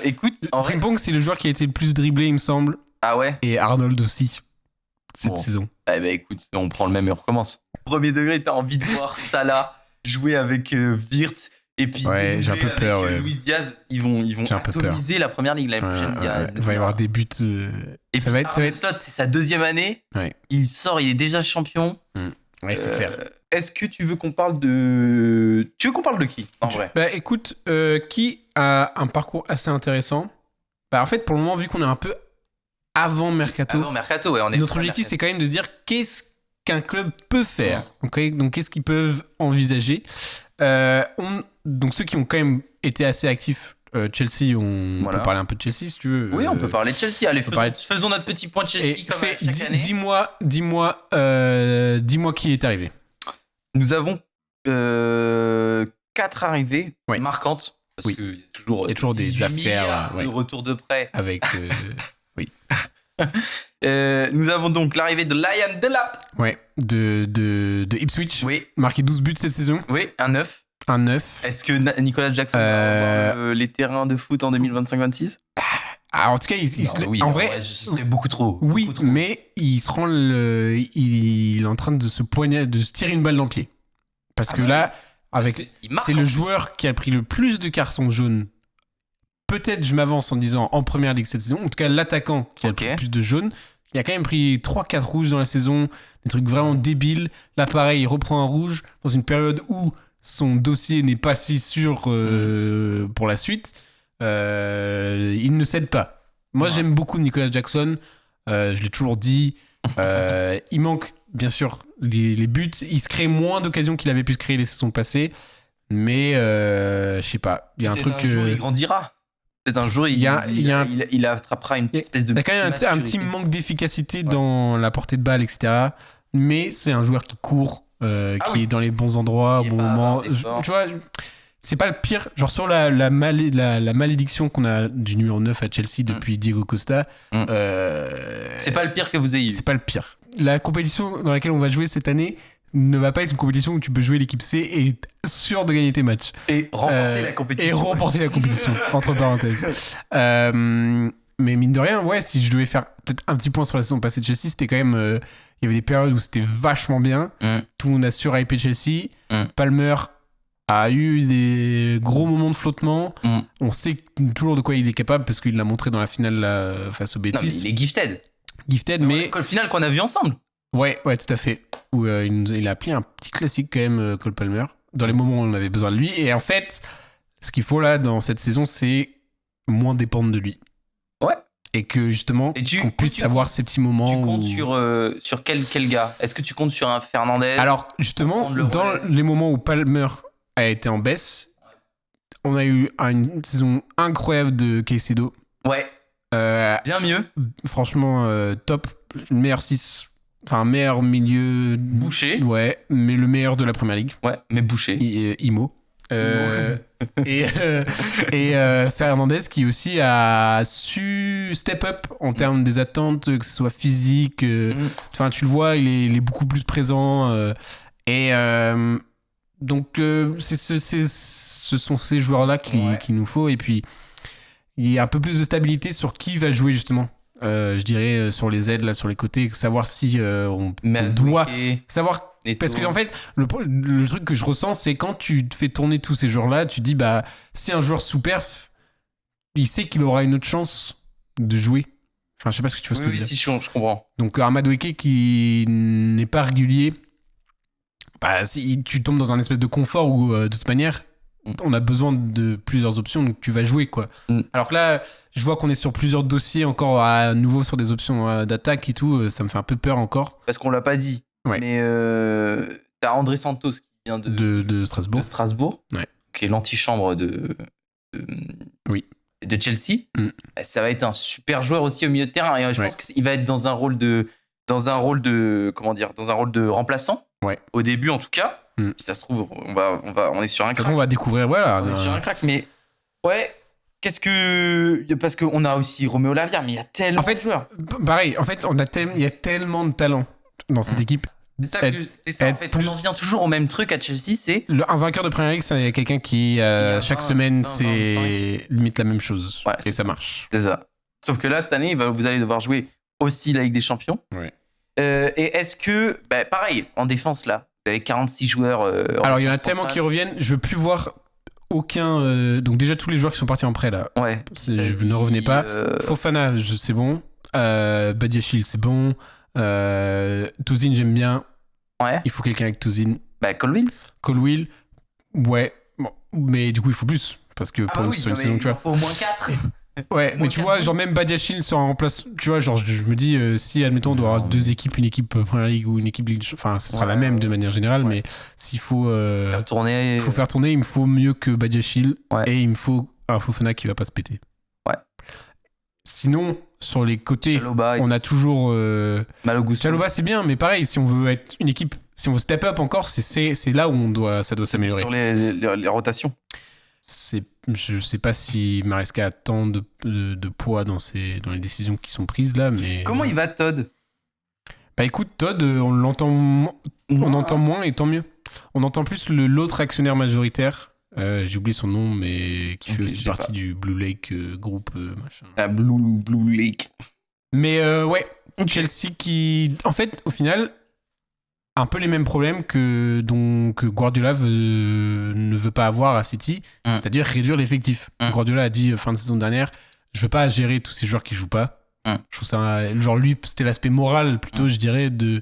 Écoute, Frimpong c'est le joueur qui a été le plus dribblé, il me semble. Ah ouais. Et Arnold aussi cette saison. Eh ben écoute, on prend le même et on recommence. Premier degré, t'as envie de voir Salah jouer avec Wirtz. Et puis j'ai un peu peur. Luis Diaz, ils vont atomiser la première ligue l'année prochaine. Il va y avoir des buts. Et ça va être. C'est sa 2e année. Ouais. Il sort, il est déjà champion. Ouais, c'est clair. Est-ce que tu veux qu'on parle de. Tu veux qu'on parle de qui en vrai? Bah écoute, qui a un parcours assez intéressant. Bah en fait, pour le moment, vu qu'on est un peu avant Mercato. Ouais, on est. Notre objectif, c'est quand même de se dire qu'est-ce qu'un club peut faire. Okay, donc qu'est-ce qu'ils peuvent envisager. Donc ceux qui ont quand même été assez actifs, Chelsea, on peut parler un peu de Chelsea si tu veux. Oui, on peut parler de Chelsea. Allez, faisons notre petit point de Chelsea comme chaque année. Dis-moi qui est arrivé. Nous avons 4 arrivées marquantes. Parce qu'il y a toujours des affaires de retour de prêt. Avec... oui. Nous avons donc l'arrivée de Liam Delap. Ouais, de Ipswich. Oui. Marqué 12 buts cette saison. Oui, un 9. Est-ce que Nicolas Jackson va avoir les terrains de foot en 2025-26? En tout cas, en vrai, ce serait beaucoup trop. Oui, beaucoup trop. Mais il est en train de se tirer une balle dans le pied. Parce que là, c'est le joueur qui a pris le plus de cartons jaunes. Peut-être je m'avance en disant en première ligue cette saison. En tout cas, l'attaquant qui a pris le plus de jaunes. Il a quand même pris 3-4 rouges dans la saison. Des trucs vraiment débiles. Là, pareil, il reprend un rouge dans une période où son dossier n'est pas si sûr pour la suite. Il ne cède pas. Moi, j'aime beaucoup Nicolas Jackson. Je l'ai toujours dit. Il manque, bien sûr, les buts. Il se crée moins d'occasions qu'il avait pu se créer les saisons passées. Mais, je sais pas. Il y a un truc... il grandira. Peut-être un jour, il attrapera une espèce de... Il y a quand même un petit manque d'efficacité dans la portée de balle, etc. Mais c'est un joueur qui court, qui est dans les bons endroits, au bon moment. Tu vois, c'est pas le pire. Genre sur la malédiction qu'on a du numéro 9 à Chelsea depuis Diego Costa. C'est pas le pire que vous ayez eu. C'est pas le pire. La compétition dans laquelle on va jouer cette année ne va pas être une compétition où tu peux jouer l'équipe C et être sûr de gagner tes matchs. Et remporter la compétition. Entre parenthèses. Mais mine de rien, si je devais faire peut-être un petit point sur la saison passée de Chelsea, c'était quand même... il y avait des périodes où c'était vachement bien. Tout le monde a surhypé Chelsea. Palmer a eu des gros moments de flottement. On sait toujours de quoi il est capable parce qu'il l'a montré dans la finale face au Betis. Non, mais il est gifted. Mais... Le final qu'on a vu ensemble. Ouais, tout à fait. Où il a appelé un petit classique quand même, Cole Palmer, dans les moments où on avait besoin de lui. Et en fait, ce qu'il faut là dans cette saison, c'est moins dépendre de lui. Ouais. Et que justement, qu'on puisse avoir ces petits moments. Tu comptes sur quel gars? Est-ce que tu comptes sur un Fernandez? Alors justement, dans les moments où Palmer a été en baisse, on a eu une saison incroyable de Caicedo. Ouais. Bien mieux. Franchement, top. Une meilleure 6 Enfin, meilleur milieu. Boucher. Ouais, mais le meilleur de la première ligue. Ouais, mais Boucher. Imo. Et Fernandez qui aussi a su step up en termes des attentes, que ce soit physique. Enfin, tu le vois, il est beaucoup plus présent. Donc, ce sont ces joueurs-là qu'il nous faut. Et puis, il y a un peu plus de stabilité sur qui va jouer justement. Je dirais sur les aides, là, sur les côtés, savoir si on doit savoir. Parce que en fait, le truc que je ressens, c'est quand tu te fais tourner tous ces joueurs-là, tu te dis, bah, si un joueur sous-perf, il sait qu'il aura une autre chance de jouer. Enfin, je sais pas ce que tu vois ce que je veux dire. Si, je comprends. Donc, Ahmad Weke qui n'est pas régulier, bah, si tu tombes dans un espèce de confort où, de toute manière, on a besoin de plusieurs options, donc tu vas jouer, quoi. Alors que là, je vois qu'on est sur plusieurs dossiers encore à nouveau sur des options d'attaque et tout, ça me fait un peu peur encore. Parce qu'on l'a pas dit. Ouais. Mais t'as André Santos qui vient de Strasbourg. De Strasbourg, ouais. Qui est l'antichambre de Chelsea. Ça va être un super joueur aussi au milieu de terrain. Et je pense qu'il va être dans un rôle de remplaçant. Ouais. Au début, en tout cas. Si ça se trouve, on est sur un crack. On va découvrir, voilà. On est sur un crack, mais ouais. Parce qu'on a aussi Roméo Lavia, mais il y a tellement de joueurs. Pareil, en fait, il y a tellement de talent dans cette équipe. C'est ça en fait. On en vient toujours au même truc à Chelsea, c'est... Un vainqueur de Premier League, c'est quelqu'un qui, chaque semaine, c'est limite la même chose. Ouais, et ça marche. C'est ça. Sauf que là, cette année, vous allez devoir jouer aussi la Ligue des Champions. Ouais. Et est-ce que... pareil, en défense, là, vous avez 46 joueurs... Alors, il y en a tellement qui reviennent, je veux plus voir aucun... donc déjà, tous les joueurs qui sont partis en prêt, là, je ne revenais pas. Fofana, c'est bon. Badiachil, c'est bon. Touzin, j'aime bien. Ouais. Il faut quelqu'un avec Touzin. Colwill, ouais. Bon, mais du coup, il faut plus. Parce que pour une saison, tu vois. Il faut au moins 4. Ouais, mais tu vois, genre même Badiachil sera en place. Tu vois, genre je me dis, si admettons, on doit avoir deux équipes, une équipe Premier League ou une équipe Ligue, enfin, ce sera la même de manière générale, mais s'il faut faire tourner, il me faut mieux que Badiachil et il me faut un Fofana qui va pas se péter. Ouais. Sinon, sur les côtés, Chalobah, on a toujours Malo-Gusto. Chalobah, c'est bien, mais pareil, si on veut être une équipe, si on veut step up encore, c'est là où ça doit s'améliorer. Sur les rotations. Je sais pas si Maresca a tant de poids dans les décisions qui sont prises là, mais... Comment il va, Todd ? Bah écoute, Todd, on l'entend on entend moins et tant mieux. On entend plus l'autre actionnaire majoritaire, j'ai oublié son nom, mais qui fait aussi partie du Blue Lake groupe machin. Ah, Blue Lake. Mais ouais, Chelsea qui... En fait, au final... un peu les mêmes problèmes que Guardiola ne veut pas avoir à City, c'est-à-dire réduire l'effectif. Guardiola a dit fin de saison dernière, je veux pas gérer tous ces joueurs qui jouent pas. Je trouve ça, genre lui, c'était l'aspect moral plutôt, je dirais, de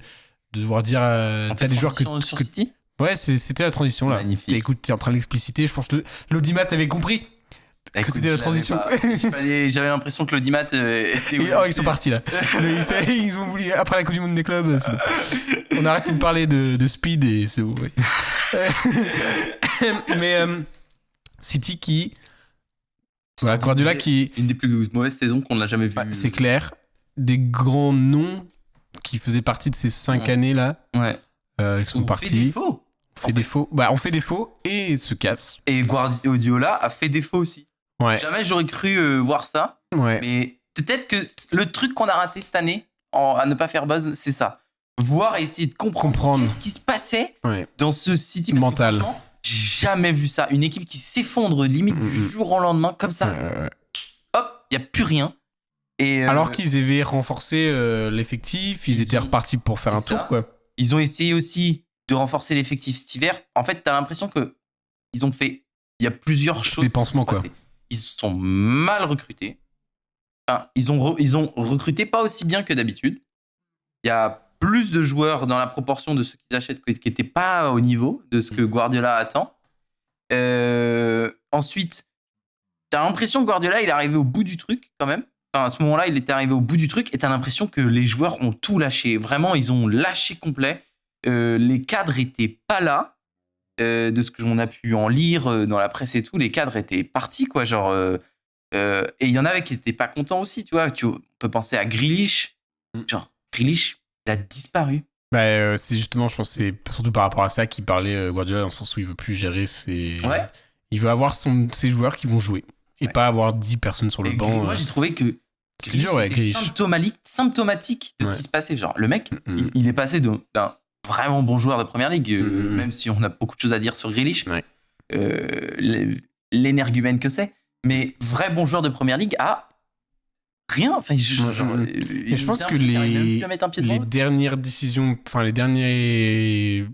devoir dire t'as des joueurs sur City. Ouais, c'était la transition là. Magnifique. Écoute, t'es en train de l'expliciter, je pense que l'audimat avait compris. Que c'était la transition. J'avais l'impression que l'audimat ils sont partis là. Ils ont voulu, après la Coupe du Monde des clubs, c'est bon. On a arrêté de parler de speed et c'est bon. Ouais. Mais City qui... Voilà, Guardiola qui... Une des plus mauvaises saisons qu'on n'a jamais vues. Ouais, c'est clair. Des grands noms qui faisaient partie de ces 5 années là. Ouais. Qui sont partis. On fait défaut et se casse. Et Guardiola a fait défaut aussi. Ouais. Jamais j'aurais cru voir ça. Ouais. Mais peut-être que le truc qu'on a raté cette année à ne pas faire buzz, c'est ça. Voir et essayer de comprendre ce qui se passait dans ce City mental. J'ai jamais vu ça. Une équipe qui s'effondre limite du jour au lendemain comme ça. Hop, il n'y a plus rien. Et alors qu'ils avaient renforcé l'effectif, ils étaient repartis pour faire un tour, quoi. Ils ont essayé aussi de renforcer l'effectif cet hiver. En fait, t'as l'impression que ils ont fait... Il y a plusieurs choses. Des pansements, quoi. Ils sont mal recrutés. Enfin, ils ont recruté pas aussi bien que d'habitude. Il y a plus de joueurs dans la proportion de ceux qu'ils achètent qui n'étaient pas au niveau de ce que Guardiola attend. Ensuite, t'as l'impression que Guardiola, il est arrivé au bout du truc, quand même. Enfin, à ce moment-là, il était arrivé au bout du truc et t'as l'impression que les joueurs ont tout lâché. Vraiment, ils ont lâché complet. Les cadres étaient pas là. De ce que l'on a pu en lire dans la presse et tout, les cadres étaient partis, quoi. Genre, et il y en avait qui n'étaient pas contents aussi, tu vois. On peut penser à Grealish. Genre, Grealish, il a disparu. C'est justement, je pense, c'est surtout par rapport à ça qu'il parlait Guardiola, dans le sens où il veut plus gérer ses. Ouais. Il veut avoir ses joueurs qui vont jouer et pas avoir 10 personnes sur le banc. Moi, j'ai trouvé que c'était dur, ouais, symptomatique de ce qui se passait. Genre, le mec, il est passé d'un vraiment bon joueur de première ligue, même si on a beaucoup de choses à dire sur Grealish, l'énergumène que c'est, mais vrai bon joueur de première ligue à rien. Enfin, je pense que les dernières décisions, enfin les dernières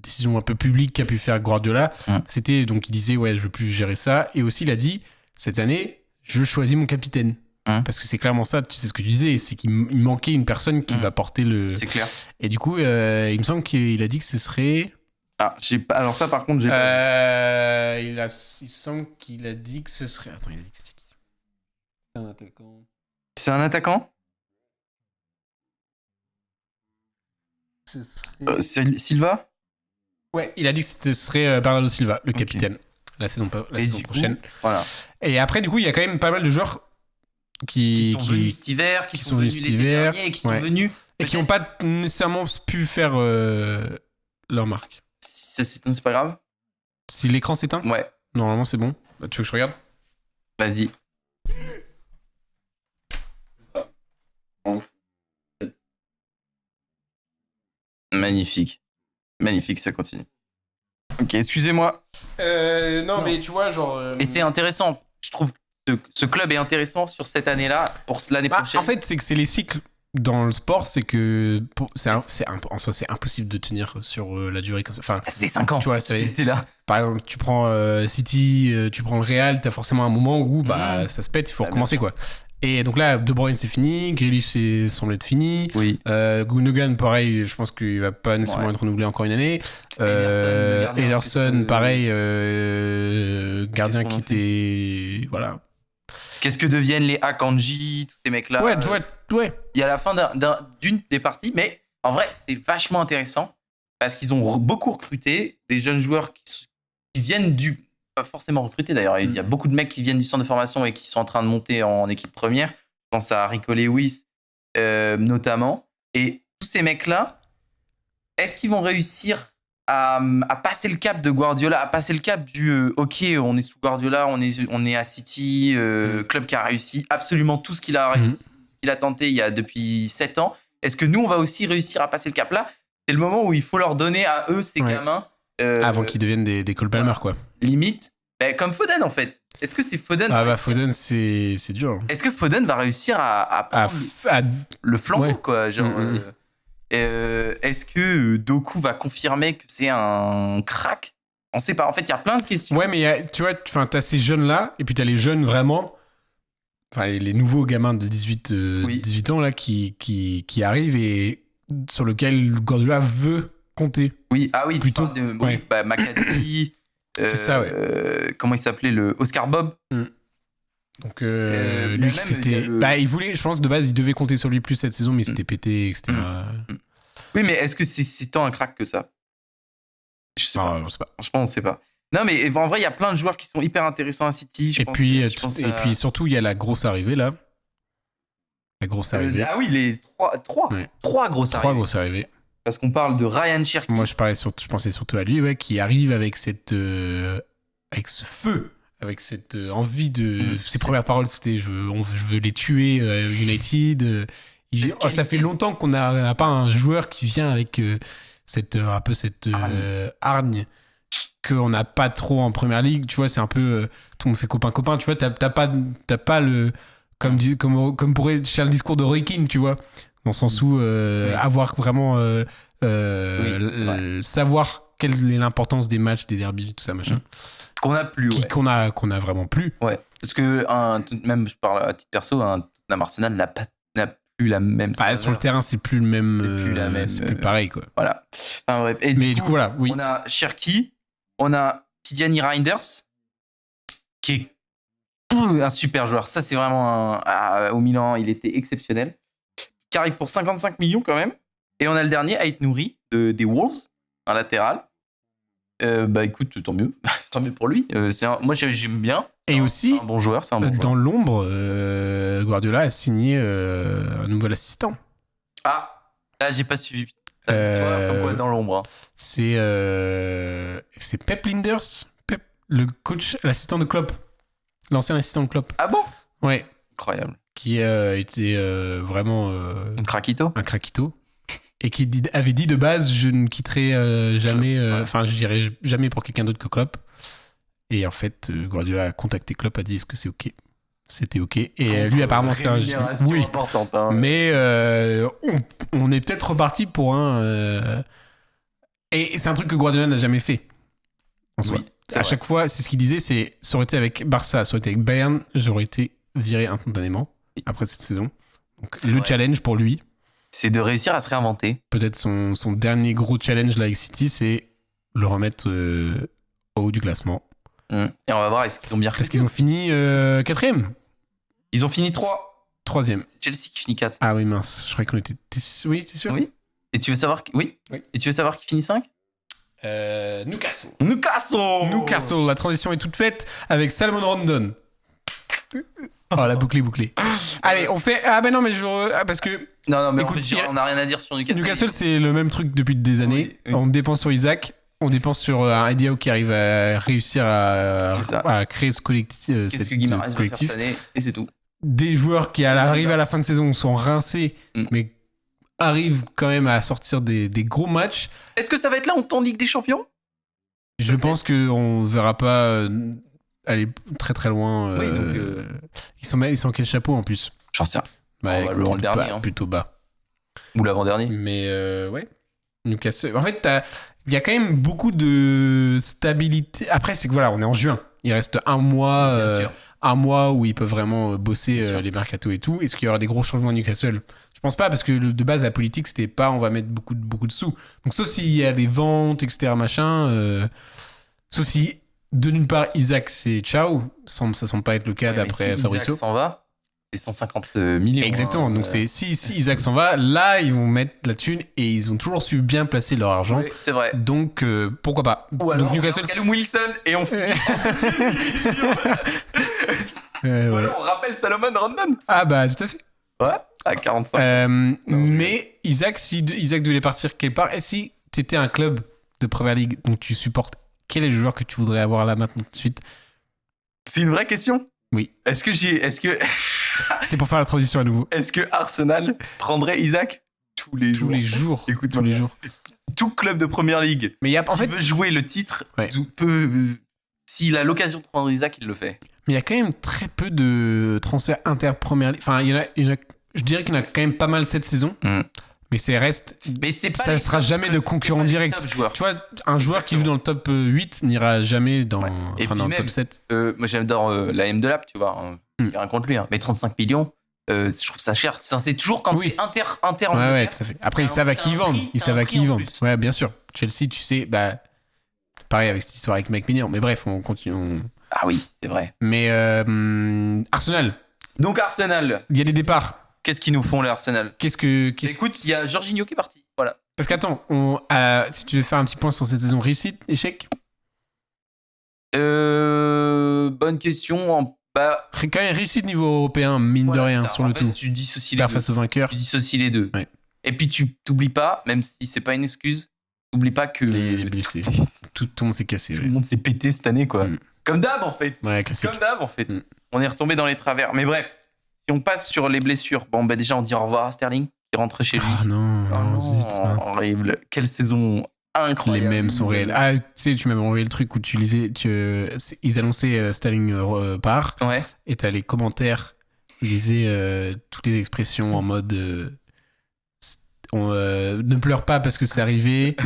décisions un peu publiques qu'a pu faire Guardiola, c'était donc il disait je veux plus gérer ça, et aussi il a dit cette année je choisis mon capitaine. Parce que c'est clairement ça, tu sais ce que tu disais, c'est qu'il manquait une personne qui va porter le. C'est clair. Et du coup, il me semble qu'il a dit que ce serait. Ah, alors ça par contre, j'ai pas. Il semble qu'il a dit que ce serait. Attends, il a dit que c'était qui ? C'est un attaquant. C'est un attaquant ? Ce serait. Silva ? Ouais, il a dit que ce serait Bernardo Silva, le capitaine, la saison prochaine. Voilà. Et après, du coup, il y a quand même pas mal de joueurs qui sont venus cet hiver, qui sont venus l'été dernier et qui sont venus. Et qui n'ont pas nécessairement pu faire leur marque. C'est pas grave. Si l'écran s'éteint ? Ouais. Normalement, c'est bon. Tu veux que je regarde ? Vas-y. Magnifique. Magnifique, ça continue. Ok, excusez-moi. Non, mais tu vois, genre. Et c'est intéressant. Je trouve que ce club est intéressant sur cette année-là, pour l'année prochaine. En fait, c'est les cycles dans le sport, c'est que en soi, c'est impossible de tenir sur la durée comme ça. Enfin, ça faisait 5 ans. Tu vois, c'était là. Par exemple, tu prends City, tu prends le Real, t'as forcément un moment où ça se pète, il faut recommencer quoi. Et donc là, De Bruyne c'est fini, Grealish semble être fini. Oui. Gundogan pareil, je pense qu'il va pas nécessairement être renouvelé encore une année. Ederson pareil, gardien qui était voilà. Qu'est-ce que deviennent les Akanji, tous ces mecs-là? Ouais. Il y a la fin d'une des parties, mais en vrai, c'est vachement intéressant parce qu'ils ont beaucoup recruté des jeunes joueurs qui viennent pas forcément recrutés d'ailleurs. Il y a beaucoup de mecs qui viennent du centre de formation et qui sont en train de monter en équipe première. Je pense à Rico Lewis notamment. Et tous ces mecs-là, est-ce qu'ils vont réussir à passer le cap de Guardiola, à passer le cap du ok, on est sous Guardiola, on est à City, club qui a réussi absolument tout ce qu'il a tenté depuis 7 ans. Est-ce que nous, on va aussi réussir à passer le cap là? C'est le moment où il faut leur donner à eux, ces gamins. Avant qu'ils deviennent des Cole Palmer, quoi. Limite, comme Foden en fait. Est-ce que c'est Foden? Foden, c'est dur. Est-ce que Foden va réussir à prendre le flambeau, quoi, genre, est-ce que Doku va confirmer que c'est un crack? On sait pas. En fait, il y a plein de questions. Ouais, mais tu vois, t'as ces jeunes-là, et puis t'as les jeunes vraiment, enfin les nouveaux gamins de 18 ans là qui arrivent et sur lequel Guardiola veut compter. Oui, plutôt. Makati. C'est ça, ouais. Comment il s'appelait, le Oscar Bob. Donc lui c'était il voulait, je pense de base il devait compter sur lui plus cette saison, mais il s'était pété, etc. Oui, mais est-ce que c'est tant un crack que ça? Je sais pas. Franchement, on sait pas. Non, mais en vrai, il y a plein de joueurs qui sont hyper intéressants à City. Puis surtout, il y a la grosse arrivée là. La grosse arrivée. Les trois grosses arrivées. 3 grosses arrivées. Parce qu'on parle de Ryan Cherki. Moi, je pensais surtout à lui, qui arrive avec ce feu, avec cette envie de. Ses premières paroles, c'était je veux les tuer, United. Ça fait longtemps qu'on n'a pas un joueur qui vient avec cette hargne qu'on n'a pas trop en première ligue. Tu vois, c'est un peu tout le monde fait copain. Tu vois, t'as pas le comme pourrait faire le discours de Roy Keane, tu vois, dans le sens où avoir vraiment savoir quelle est l'importance des matchs, des derbies, tout ça machin. Qu'on a plus, qu'on a vraiment plus. Ouais. Parce que même je parle à titre perso, un Tottenham Arsenal n'a plus la même. Sur le terrain, c'est plus le même. C'est plus pareil, quoi. Voilà. Enfin, bref. Et du coup, voilà. Oui. On a Cherki, on a Tijani Reinders, qui est un super joueur. Ça, c'est vraiment au Milan, il était exceptionnel. Qui arrive pour 55 millions quand même. Et on a le dernier, Ait Nouri, des Wolves, un latéral. Écoute, tant mieux. Tant mieux pour lui. Moi, j'aime bien. Et aussi, un bon joueur, dans l'ombre, Guardiola a signé un nouvel assistant. Ah, là, j'ai pas suivi. Toi, comme quoi, dans l'ombre. C'est Pep Linders, le coach, l'assistant de Klopp. L'ancien assistant de Klopp. Ah bon? Ouais. Incroyable. Qui était vraiment... un craquito. Et qui avait dit de base, je ne quitterai jamais... Enfin, je n'irai jamais pour quelqu'un d'autre que Klopp. Et en fait, Guardiola a contacté Klopp, a dit est-ce que c'est OK? C'était OK. Et lui, apparemment, c'était un... Oui, importante, hein. Mais on est peut-être reparti pour un... Et c'est un truc que Guardiola n'a jamais fait. En soi. À chaque fois, c'est ce qu'il disait, ça aurait été avec Barça, ça aurait été avec Bayern, j'aurais été viré instantanément après cette saison. Donc le challenge pour lui, c'est de réussir à se réinventer. Peut-être son dernier gros challenge là avec City, c'est le remettre au haut du classement. Et on va voir, est-ce qu'ils ont bien... Parce qu'ils ont fini 4ème. Ils ont fini 3ème. C'est Chelsea qui finit 4. Ah oui, mince, je croyais qu'on était... Oui, t'es sûr? Oui. Et tu veux savoir qui... Oui. Et tu veux savoir qui finit 5? Newcastle, la transition est toute faite avec Salomon Rondon. Oh, la boucle est bouclée. Allez, on fait... Ah ben non, mais parce que... Non, mais écoute, on n'a rien à dire sur Newcastle. Newcastle, c'est le même truc depuis des années. Oui. On dépense sur Isaac, on dépense sur un Diao qui arrive à réussir à créer ce collectif. Qu'est-ce que Guimarães va faire cette année, et c'est tout. Des joueurs qui arrivent à la fin de saison sont rincés, mais arrivent quand même à sortir des gros matchs. Est-ce que ça va être là en Ligue des Champions? Je pense qu'on ne verra pas aller très très loin. Oui, donc ils sont quel chapeau en plus? J'en sais rien. Probablement le dernier. Plutôt bas. Ou l'avant-dernier. Mais ouais. Newcastle. En fait, il y a quand même beaucoup de stabilité. Après, c'est que voilà, on est en juin. Il reste un mois où ils peuvent vraiment bosser les mercatos et tout. Est-ce qu'il y aura des gros changements à Newcastle? Je pense pas, parce que de base, la politique, c'était pas on va mettre beaucoup de sous. Donc, sauf s'il y a des ventes, etc., machin. Sauf si, de nulle part, Isaac, c'est ciao. Ça semble pas être le cas d'après si Fabrizio. Isaac s'en va, c'est 150 millions. Exactement. Donc, si Isaac s'en va, là, ils vont mettre la thune et ils ont toujours su bien placer leur argent. Oui, c'est vrai. Donc, pourquoi pas? Ou alors, donc, Newcastle, Callum Wilson et on fait. ouais. On rappelle Salomon Rondon. Ah, bah, tout à fait. Ouais, à 45. Mais Isaac, si Isaac devait partir quelque part, et si t'étais un club de Première Ligue dont tu supportes, quel est le joueur que tu voudrais avoir là maintenant tout de suite? C'est une vraie question. Oui. Est-ce que C'était pour faire la transition à nouveau. Est-ce que Arsenal prendrait Isaac tous les jours? Écoute, tous les jours. Tout club de Première Ligue qui veut jouer le titre, s'il a l'occasion de prendre Isaac, il le fait. Mais il y a quand même très peu de transferts inter-Première Ligue. Enfin, je dirais qu'il y en a quand même pas mal cette saison. Mais ça ne sera jamais de concurrent direct. Tu vois, un joueur qui joue dans le top 8 n'ira jamais dans le top 7. Moi, j'adore la M de Lap, tu vois. J'ai rien contre lui. Hein. Mais 35 millions, je trouve ça cher. C'est toujours quand c'est inter. Ouais, tout à fait. Après, ils savent à qui ils vendent. Ouais, bien sûr. Chelsea, tu sais, pareil avec cette histoire avec Mike Mignon. Mais bref, on continue. Ah oui, c'est vrai. Mais Arsenal. Donc, Arsenal. Il y a des départs. Qu'est-ce qu'ils nous font, les Arsenal? Écoute, il y a Jorginho qui est parti. Voilà. Parce qu'attends, si tu veux faire un petit point sur cette saison, réussite, échec? Bonne question. Quand même réussite niveau européen, mine de rien, sur le tout. Tu dissocies les deux. Face au vainqueur. Tu dissocies les deux. Ouais. Et puis tu t'oublies pas, même si c'est pas une excuse, t'oublies pas que... Les blessés. Tout le monde s'est cassé. Tout le monde s'est pété cette année, quoi. Comme d'hab, en fait. Ouais, classique. Comme d'hab, en fait. On est retombé dans les travers. Mais bref, si on passe sur les blessures, déjà, on dit au revoir à Sterling, qui rentre chez lui. Ah non, zut. Horrible. Quelle saison incroyable. Les mêmes sont réels. Ah, tu sais, tu m'avais envoyé le truc où tu lisais, ils annonçaient Sterling part. Ouais. Et t'as les commentaires, ils disaient toutes les expressions en mode ne pleure pas parce que c'est arrivé.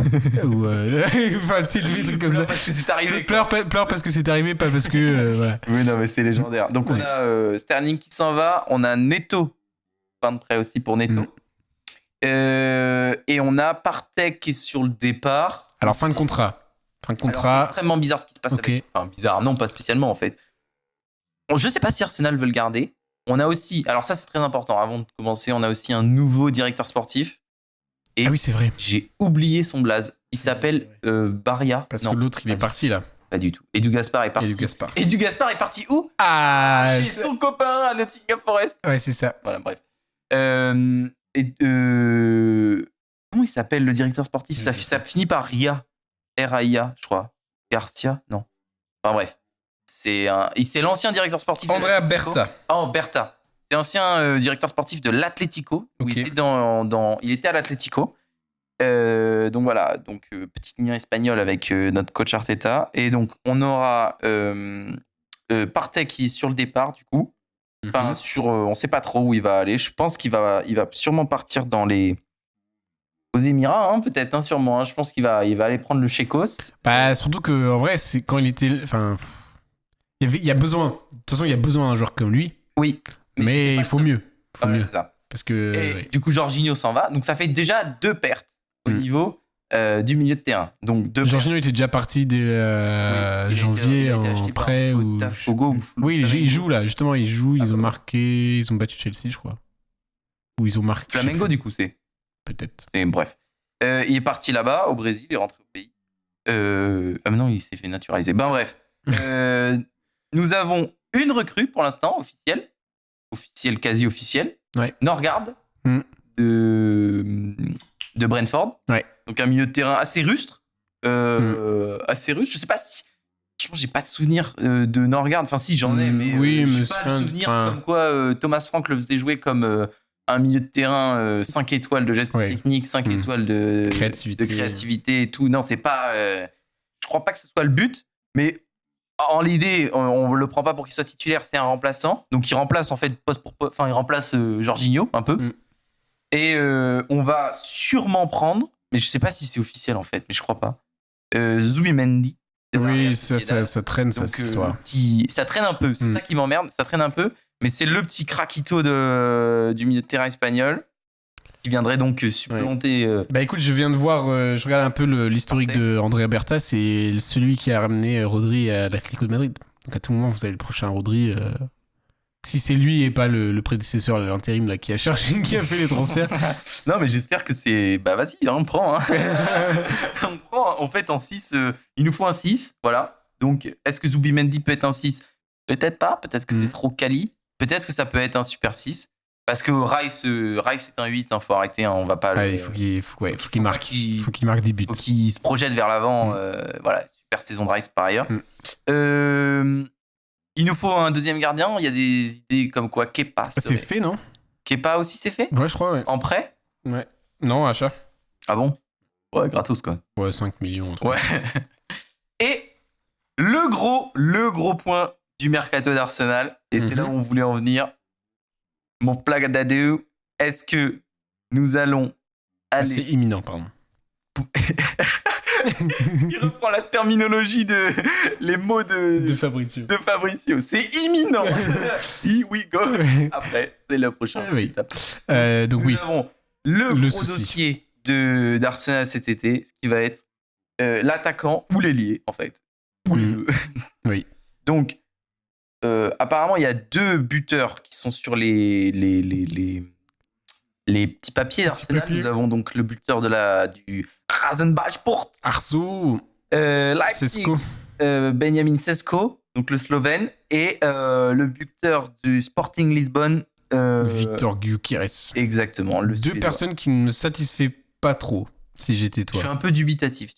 Ou enfin, c'est tous les trucs comme ça. Parce que c'est arrivé. Pleure parce que c'est arrivé, pas parce que. Voilà. Oui, non, mais c'est légendaire. Donc, on a Sterling qui s'en va. On a Neto. Fin de prêt aussi pour Neto. Et on a Partey qui est sur le départ. Alors, fin de contrat. C'est extrêmement bizarre ce qui se passe avec. Enfin, bizarre, non, pas spécialement en fait. Je sais pas si Arsenal veut le garder. On a aussi, alors ça c'est très important, avant de commencer, on a aussi un nouveau directeur sportif. Et ah oui, c'est vrai. J'ai oublié son blaze. Il s'appelle Baria. Parce que l'autre, il est parti là. Pas du tout. Edu Gaspard est parti. Edu Gaspard est parti où? Chez son copain à Nottingham Forest. Ouais, c'est ça. Voilà, bref. Et comment il s'appelle le directeur sportif? Ça finit par Ria. R-A-I-A, je crois. Garcia? Non. Enfin bref. C'est l'ancien directeur sportif. Andrea Berta. Oh, Berta. C'est l'ancien directeur sportif de l'Atlético. Okay. Il était à l'Atlético. Donc voilà, petite ligne espagnole avec notre coach Arteta. Et donc on aura Partey qui est sur le départ du coup. Enfin, on sait pas trop où il va aller. Je pense qu'il va sûrement partir aux Émirats, hein, peut-être, hein, sûrement. Hein. Je pense qu'il va aller prendre le Chécos. Bah, surtout que en vrai, c'est quand il était, enfin, il y a besoin. De toute façon, il y a besoin d'un joueur comme lui. Oui. Mais il faut mieux. C'est ça. Parce que. Et du coup, Jorginho s'en va. Donc ça fait déjà 2 pertes au niveau du milieu de terrain. Donc Jorginho était déjà parti dès janvier en prêt ou oui, il joue là, justement, ils ont marqué, ils ont battu Chelsea, je crois. Ou ils ont marqué Flamengo du coup, c'est peut-être. Et bref. Il est parti là-bas au Brésil, il est rentré au pays. Ah mais non, il s'est fait naturaliser. Ben bref. Nous avons une recrue pour l'instant officielle, quasi officielle. Ouais. Norgard de Brentford. Ouais. Donc un milieu de terrain assez rustre. Assez rustre. Je sais pas si. Franchement, j'ai pas de souvenir de Norgard. Enfin, si, j'en ai, mais. Oui, mais j'ai pas de souvenir comme quoi Thomas Frank le faisait jouer comme un milieu de terrain 5 étoiles de gestion technique, 5 étoiles de créativité et tout. Non, c'est pas. Je crois pas que ce soit le but, mais en l'idée, on le prend pas pour qu'il soit titulaire, c'est un remplaçant. Donc il remplace en fait il remplace Jorginho un peu. Et on va sûrement prendre, mais je sais pas si c'est officiel en fait, mais je crois pas. Zubimendi. Oui, ça traîne cette histoire. Ça traîne un peu, c'est ça qui m'emmerde, ça traîne un peu, mais c'est le petit craquito du milieu de terrain espagnol qui viendrait donc supplanter. Bah écoute, je viens de voir, je regarde un peu l'historique de Andrea Berta, c'est celui qui a ramené Rodri à l'Atlético de Madrid. Donc à tout moment, vous avez le prochain Rodri. Si c'est lui et pas le prédécesseur, l'intérim là, qui a cherché, qui a fait les transferts. Non, mais j'espère que c'est. Bah vas-y, on prend. Hein. On prend. En fait, en 6, il nous faut un 6. Voilà. Donc, est-ce que Zubimendi peut être un 6? Peut-être pas. Peut-être que c'est trop quali. Peut-être que ça peut être un super 6. Parce que Rice c'est un 8. Faut arrêter. On va pas. Il faut qu'il marque. Faut qu'il marque des buts. Faut qu'il se projette vers l'avant. Voilà. Super saison de Rice par ailleurs. Il nous faut un deuxième gardien. Il y a des idées comme quoi Kepa. C'est fait, non? Kepa aussi, c'est fait? Ouais, je crois, ouais. En prêt? Ouais. Non, achat. Ah bon? Ouais, gratos, quoi. Ouais, 5 millions. Ouais. Et le gros point du mercato d'Arsenal, et c'est là où on voulait en venir. Mon plagadadou, est-ce que nous allons aller... C'est imminent, pardon. Il reprend la terminologie les mots de Fabrizio. C'est imminent. Here we go. Après, c'est le prochain. Donc nous avons le gros dossier d'Arsenal cet été, ce qui va être l'attaquant ou l'ailier, en fait. Ou les deux. Oui. Donc, apparemment, il y a 2 buteurs qui sont sur les petits papiers d'Arsenal. Nous avons donc le buteur du Rasenballsport. Arso. Leipzig. Benjamin Sesko, donc le Slovène. Et le buteur du Sporting Lisbonne. Victor Gyökeres. Exactement. 2 personnes qui ne me satisfait pas trop, si j'étais toi. Je suis un peu dubitatif.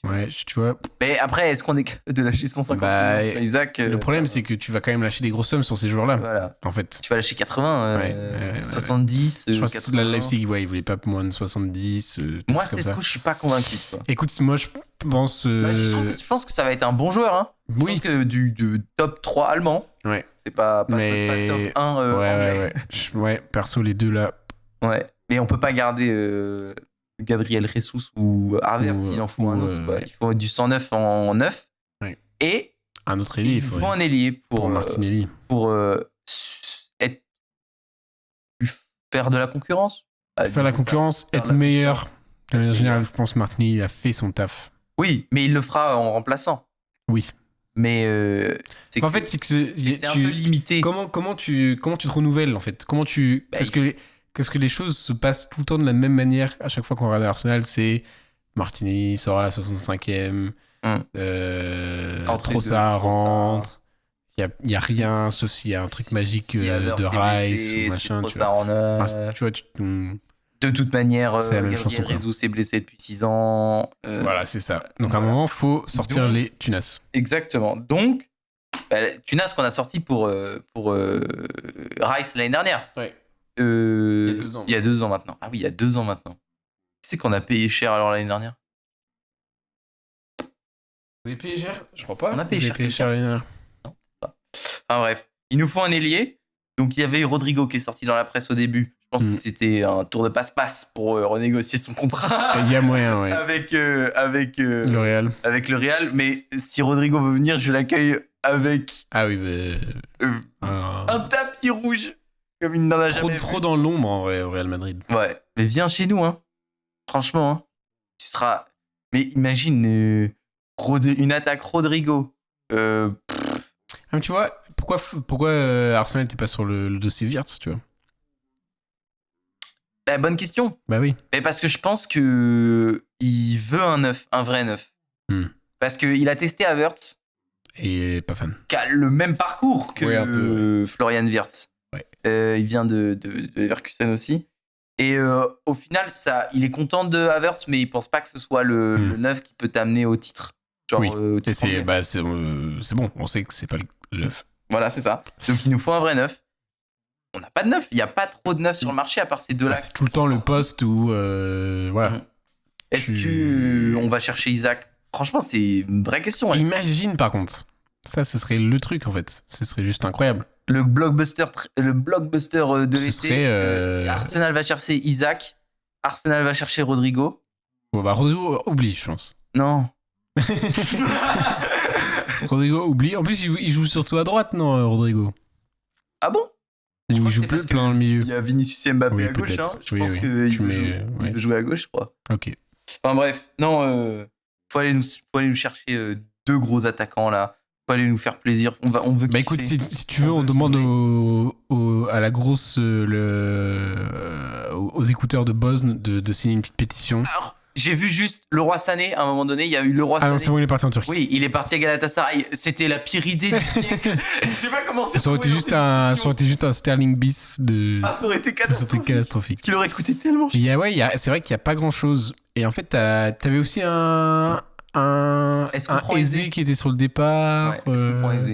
Tu vois. Mais après, est-ce qu'on est capable de lâcher 150 millions sur Isaac Le problème, c'est que tu vas quand même lâcher des grosses sommes sur ces joueurs-là. Voilà. En fait. Tu vas lâcher 80, 70. Je pense que la Leipzig, il voulait pas moins de 70. Moi, Sesko, je suis pas convaincu. Écoute, moi, je pense. Je pense que ça va être un bon joueur. Hein. Oui. Je pense que du top 3 allemand. Ouais. C'est pas top 1 anglais. Ouais, perso, les deux là. Ouais. Mais on peut pas garder Gabriel Jesus ou Havertz, il en faut un autre. Il faut du 109 en 9. Ouais. Et un autre ailier. Il faut un ailier pour Martinelli. Pour faire de la concurrence. Faire la concurrence, être meilleur. De manière générale, je pense que Martinelli a fait son taf. Oui, mais il le fera en remplaçant. Oui. Mais en fait, c'est que c'est un peu limité. Comment tu te renouvelles en fait? Parce que les choses se passent tout le temps de la même manière à chaque fois qu'on regarde Arsenal. C'est Martinelli sort à la 65e, Trossard rentre. Il y a rien sauf s'il y a un truc magique de Rice ou machin. Tu vois, De toute manière, c'est la même chanson. Gabriel Jesus s'est blessé depuis 6 ans. Voilà, c'est ça. Donc à un moment, faut sortir les Tunas. Exactement. Donc, Tunas qu'on a sorti pour Rice l'année dernière. Ouais. Il y a 2 ans maintenant. Ah oui, il y a 2 ans maintenant. Qui c'est qu'on a payé cher alors l'année dernière? Vous avez payé cher? Je crois pas. On a payé cher l'année dernière. Non, pas. Enfin bref, il nous faut un ailier. Donc il y avait Rodrigo qui est sorti dans la presse au début. Je pense que c'était un tour de passe-passe pour renégocier son contrat. Il y a moyen, ouais. avec le Real. Avec le Real. Mais si Rodrigo veut venir, je l'accueille avec un tapis rouge. Comme il n'en a jamais trop dans l'ombre en vrai au Real Madrid. Ouais, mais viens chez nous, hein. Franchement, hein. Tu seras. Mais imagine une attaque Rodrigo. Mais tu vois, pourquoi Arsenal n'était pas sur le dossier Wirtz, tu vois? Bonne question. Bah oui. Mais parce que je pense que il veut un neuf, un vrai neuf. Parce qu'il a testé Havertz. Et pas fan. Qui a le même parcours que Florian Wirtz. Ouais. Il vient de Leverkusen aussi. Et au final, il est content de Havertz, mais il pense pas que ce soit le neuf qui peut t'amener au titre. Genre, oui. Au titre c'est bon, on sait que c'est pas le neuf. Voilà, c'est ça. Donc il nous faut un vrai neuf. On n'a pas de neuf. Il n'y a pas trop de neuf sur le marché à part ces deux-là. C'est tout le temps le poste où. Voilà. Est-ce qu'on va chercher Isaac? Franchement, c'est une vraie question. Imagine par contre. Ça, ce serait le truc en fait. Ce serait juste incroyable. Le blockbuster de l'été. Serait, Arsenal va chercher Isaac. Arsenal va chercher Rodrigo. Bon, bah, Rodrigo oublie, je pense. Non. Rodrigo oublie. En plus, il joue surtout à droite, non, Rodrigo? Ah bon? Il joue plus plein dans le milieu. Il y a Vinicius et Mbappé à gauche. Hein. Je pense qu'il veut jouer à gauche, je crois. Ok. Enfin bref, non, faut aller nous chercher 2 gros attaquants là. Faut aller nous faire plaisir. On veut. Bah écoute, si tu veux, on demande à la grosse aux écouteurs de Bosne de signer une petite pétition. Alors, j'ai vu juste Leroy Sané à un moment donné. Il y a eu Leroy Sané. Ah non, c'est bon, il est parti en Turquie. Oui, il est parti à Galatasaray. C'était la pire idée du siècle. Je sais pas comment c'est. Ça aurait été juste un Sterling bis de. Ah, ça aurait été catastrophique. Parce qu'il aurait coûté tellement cher. C'est vrai qu'il y a pas grand chose. Et en fait, t'avais aussi un Eze qui était sur le départ. Ouais, est-ce qu'on prend Eze?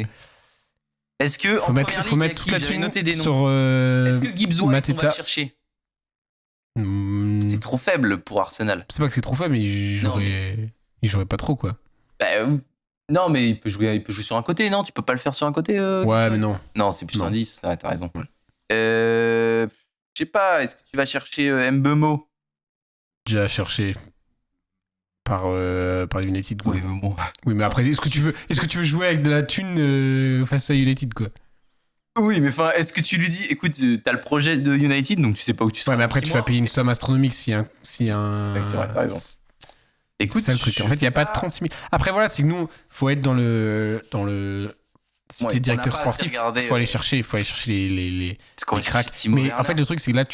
Est-ce que faut mettre toute la thune sur est-ce que Gibbs White on va le chercher? C'est trop faible pour Arsenal. C'est pas que c'est trop faible, mais il jouerait pas trop quoi. Non, mais il peut jouer sur un côté, non? Tu peux pas le faire sur un côté ouais, mais non. Non, c'est plus un 10, ouais, t'as raison. Ouais. Je sais pas, est-ce que tu vas chercher Mbeumo? Déjà cherché par United quoi. Oui, mais bon. Oui, mais après, est-ce que tu veux jouer avec de la thune face à United quoi? Oui, mais enfin, est-ce que tu lui dis, écoute, t'as le projet de United, donc tu sais pas où tu seras. Ouais, mais après, tu vas payer une somme astronomique si un. Ouais, c'est vrai, t'as raison. Écoute, c'est ça le truc. En fait, il n'y a pas de 36 000. Après, voilà, c'est que nous, faut être dans le. Si t'es directeur sportif, faut aller chercher les cracks. Mais en fait, le truc, c'est que là,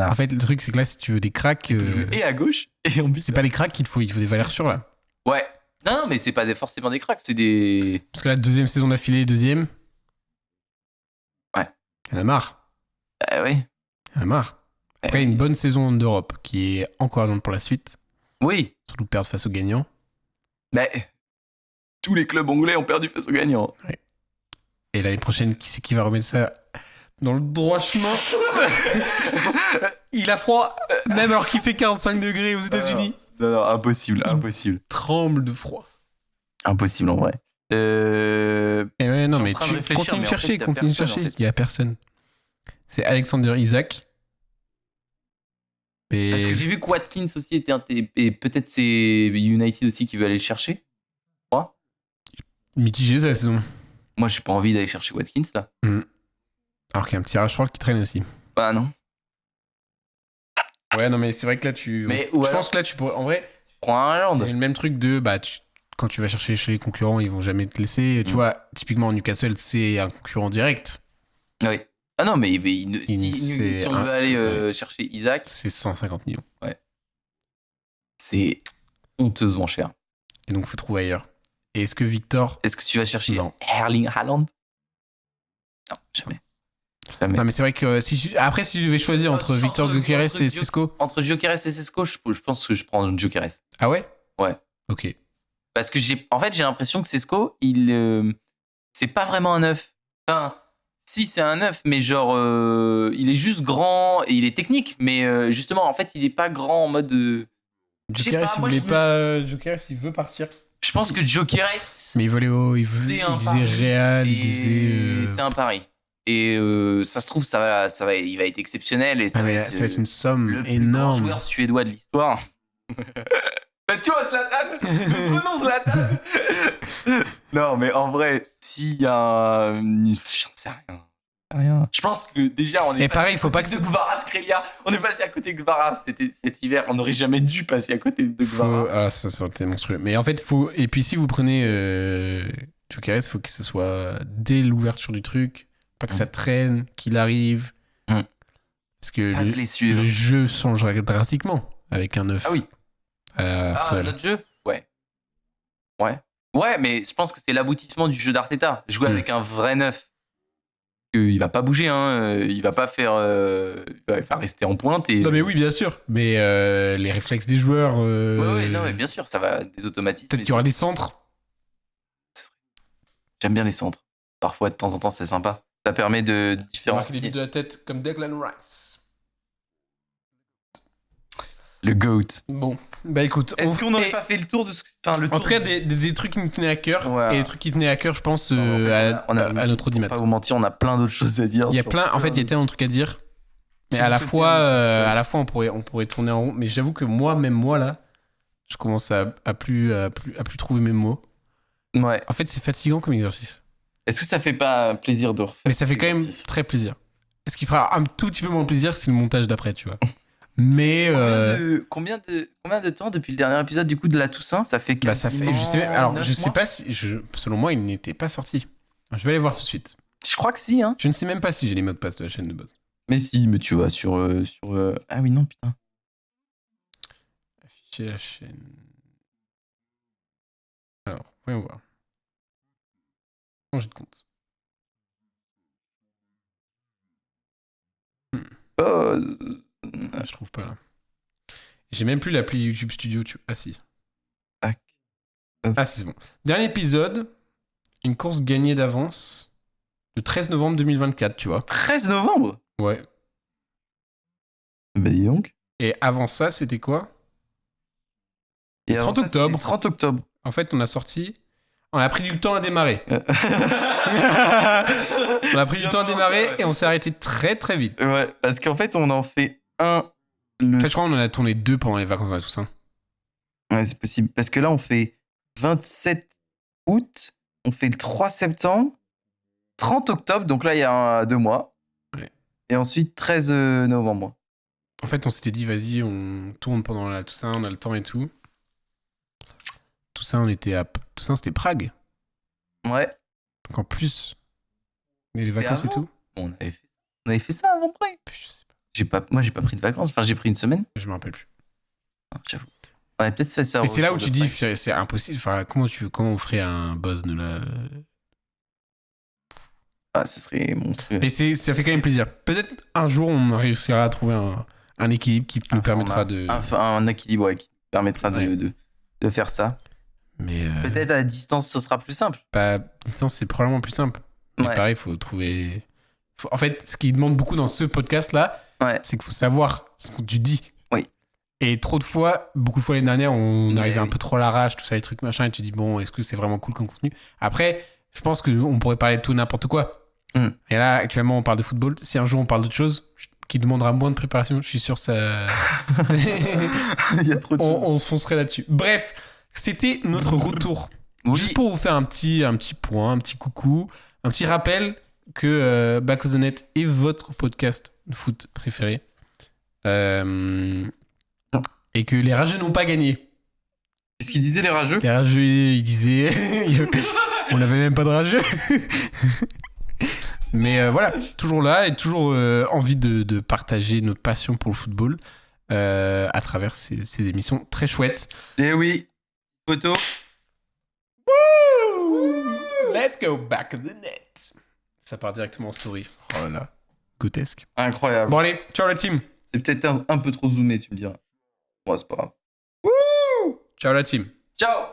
en fait, le truc, c'est que là, si tu veux des cracks. Et à gauche, et en plus. C'est pas les cracks qu'il faut, il faut des valeurs sûres, là. Ouais. Non, mais c'est pas forcément des cracks, c'est des. Parce que la deuxième saison d'affilée, deuxième. Ouais. Il y en a marre. Oui. Il y en a marre. Après, une bonne saison d'Europe qui est encourageante pour la suite. Oui. Surtout perdre face aux gagnants. Mais tous les clubs anglais ont perdu face aux gagnants. Ouais. Et l'année prochaine, qui c'est qui va remettre ça dans le droit chemin? Il a froid, même alors qu'il fait 45 degrés aux États-Unis. Non, impossible. Tremble de froid. Impossible en vrai. Et ouais, non, mais tu continues de chercher, il y a personne. C'est Alexander Isak. Parce que j'ai vu que Watkins aussi était et peut-être c'est United aussi qui veut aller le chercher. Quoi? Mitigé ça la saison. Moi j'ai pas envie d'aller chercher Watkins là. Alors qu'il y a un petit Rashford qui traîne aussi. Bah non. Ouais non mais c'est vrai que là je pense que là tu pourrais en vrai. Tu prends un Haaland. C'est le même truc de quand tu vas chercher chez les concurrents ils vont jamais te laisser. Tu vois typiquement Newcastle c'est un concurrent direct. Oui. Ah non, mais si on veut aller chercher Isaac... C'est 150 millions. Ouais. C'est honteusement cher. Et donc, il faut trouver ailleurs. Et est-ce que Victor... Est-ce que tu vas chercher Erling Haaland? Non, jamais. Jamais. Non, mais c'est vrai que si je devais choisir entre Victor Gyökeres et Šeško. Entre Gyökeres et Šeško, je pense que je prends Gyökeres. Ah ouais? Ouais. Ok. Parce que j'ai l'impression que Šeško, c'est pas vraiment un neuf. Enfin, si c'est un neuf, mais genre, il est juste grand et il est technique, mais justement, en fait, il est pas grand en mode. Gyökeres, il veut partir. Je pense que Gyökeres. Mais il veut aller haut, il disait Real, il disait. C'est un pari. Et ça se trouve, il va être exceptionnel. Et ça va être une somme le énorme. Plus grand joueur suédois de l'histoire. Bah, tu vois, Zlatan, prenons Zlatan. Non, mais en vrai, s'il y a. J'en sais rien. Je pense que déjà, on est passé pareil, faut pas que de Gvaras, Krelia. On est passé à côté de Gvaras cet hiver. On n'aurait jamais dû passer à côté de Gvaras. Ah, ça aurait été monstrueux. Mais en fait, faut. Et puis, si vous prenez Gyökeres, il faut que ce soit dès l'ouverture du truc. Pas que ça traîne, qu'il arrive. Parce que le jeu changerait drastiquement avec un 9. Ah oui. Notre jeu? Ouais. Ouais, mais je pense que c'est l'aboutissement du jeu d'Arteta. Jouer avec un vrai 9. Il va pas bouger, hein. Il va pas faire. Il va rester en pointe. Non, mais oui, bien sûr. Mais les réflexes des joueurs. Ouais, non, mais bien sûr, ça va des automatismes. Peut-être qu'il y aura des centres. J'aime bien les centres. Parfois, de temps en temps, c'est sympa. Ça permet de différencier. Marquer des buts de la tête comme Declan Rice. Le GOAT. Bon, bah écoute. Est-ce qu'on n'aurait pas fait le tour de ce. En tout cas, des trucs qui me tenaient à cœur. Ouais. Et des trucs qui tenaient à cœur, je pense, à notre audimat. Pas vous mentir, on a plein d'autres choses à dire. Il y a plein. En fait, il y a tellement de trucs à dire. Mais à la fois, on pourrait tourner en rond. Mais j'avoue que même moi, là, je commence à plus trouver mes mots. Ouais. En fait, c'est fatigant comme exercice. Est-ce que ça fait pas plaisir de refaire? Mais ça fait quand même très plaisir. Ce qui fera un tout petit peu moins plaisir, c'est le montage d'après, tu vois. Mais combien de temps depuis le dernier épisode du coup de la Toussaint? Ça fait quasiment je sais pas si selon moi il n'était pas sorti. Je vais aller voir tout de suite. Je crois que si, hein. Je ne sais même pas si j'ai les mots de passe de la chaîne de base. Mais si, mais tu vois sur ah oui non putain. Afficher la chaîne. Alors, voyons voir. Changer de compte. Je trouve pas là. J'ai même plus l'appli YouTube Studio. Ah si. Ah si, c'est bon. Dernier épisode, une course gagnée d'avance le 13 novembre 2024, tu vois. 13 novembre? Ouais. Bah dis donc. Et avant ça, c'était quoi? Et 30 octobre. 30 octobre. En fait, on a pris du temps à démarrer. On a pris du temps à démarrer et on s'est arrêté très très vite. Ouais, parce qu'en fait, on en fait un. En fait, je crois qu'on en a tourné 2 pendant les vacances de la Toussaint. Ouais, c'est possible. Parce que là, on fait 27 août, on fait le 3 septembre, 30 octobre, donc là, il y a 2 mois. Ouais. Et ensuite, 13 novembre. En fait, on s'était dit, vas-y, on tourne pendant la Toussaint, on a le temps et tout. Toussaint, c'était Prague. Ouais. Donc en plus, les vacances avant. Et tout. On avait fait ça avant Prague. Je sais pas. Moi, j'ai pas pris de vacances. Enfin, j'ai pris une semaine. Je me rappelle plus. J'avoue. On avait peut-être fait ça. Et c'est là où tu dis, c'est impossible. Enfin, comment on ferait un buzz de la. Ah, ce serait monstrueux. Mais ça fait quand même plaisir. Peut-être un jour, on réussira à trouver un équilibre qui nous permettra de. Un équilibre qui permettra de faire ça. Mais peut-être à distance, ce sera plus simple. À distance, c'est probablement plus simple. Mais pareil, il faut trouver. En fait, ce qui demande beaucoup dans ce podcast-là, c'est qu'il faut savoir ce que tu dis. Oui. Et beaucoup de fois l'année dernière, on arrivait un peu trop à l'arrache, tout ça, les trucs machin, et tu dis, bon, est-ce que c'est vraiment cool comme contenu? Après, je pense qu'on pourrait parler de tout n'importe quoi. Et là, actuellement, on parle de football. Si un jour on parle d'autre chose qui demandera moins de préparation, je suis sûr que ça. Il y a trop de choses. On se foncerait là-dessus. Bref, c'était notre retour. Oui. Juste pour vous faire un petit point, un petit coucou, un petit rappel que Back of the Net est votre podcast de foot préféré. Et que les rageux n'ont pas gagné. Qu'est-ce qu'ils disaient, les rageux? Les rageux, ils disaient... On n'avait même pas de rageux. Mais voilà, toujours là et toujours envie de partager notre passion pour le football à travers ces émissions très chouettes. Et oui, photo. Woo! Let's go back of the net. Ça part directement en story. Oh là là. Grotesque. Incroyable. Bon allez, ciao la team. C'est peut-être un peu trop zoomé, tu me diras. Bon, c'est pas grave. Wouh. Ciao la team. Ciao.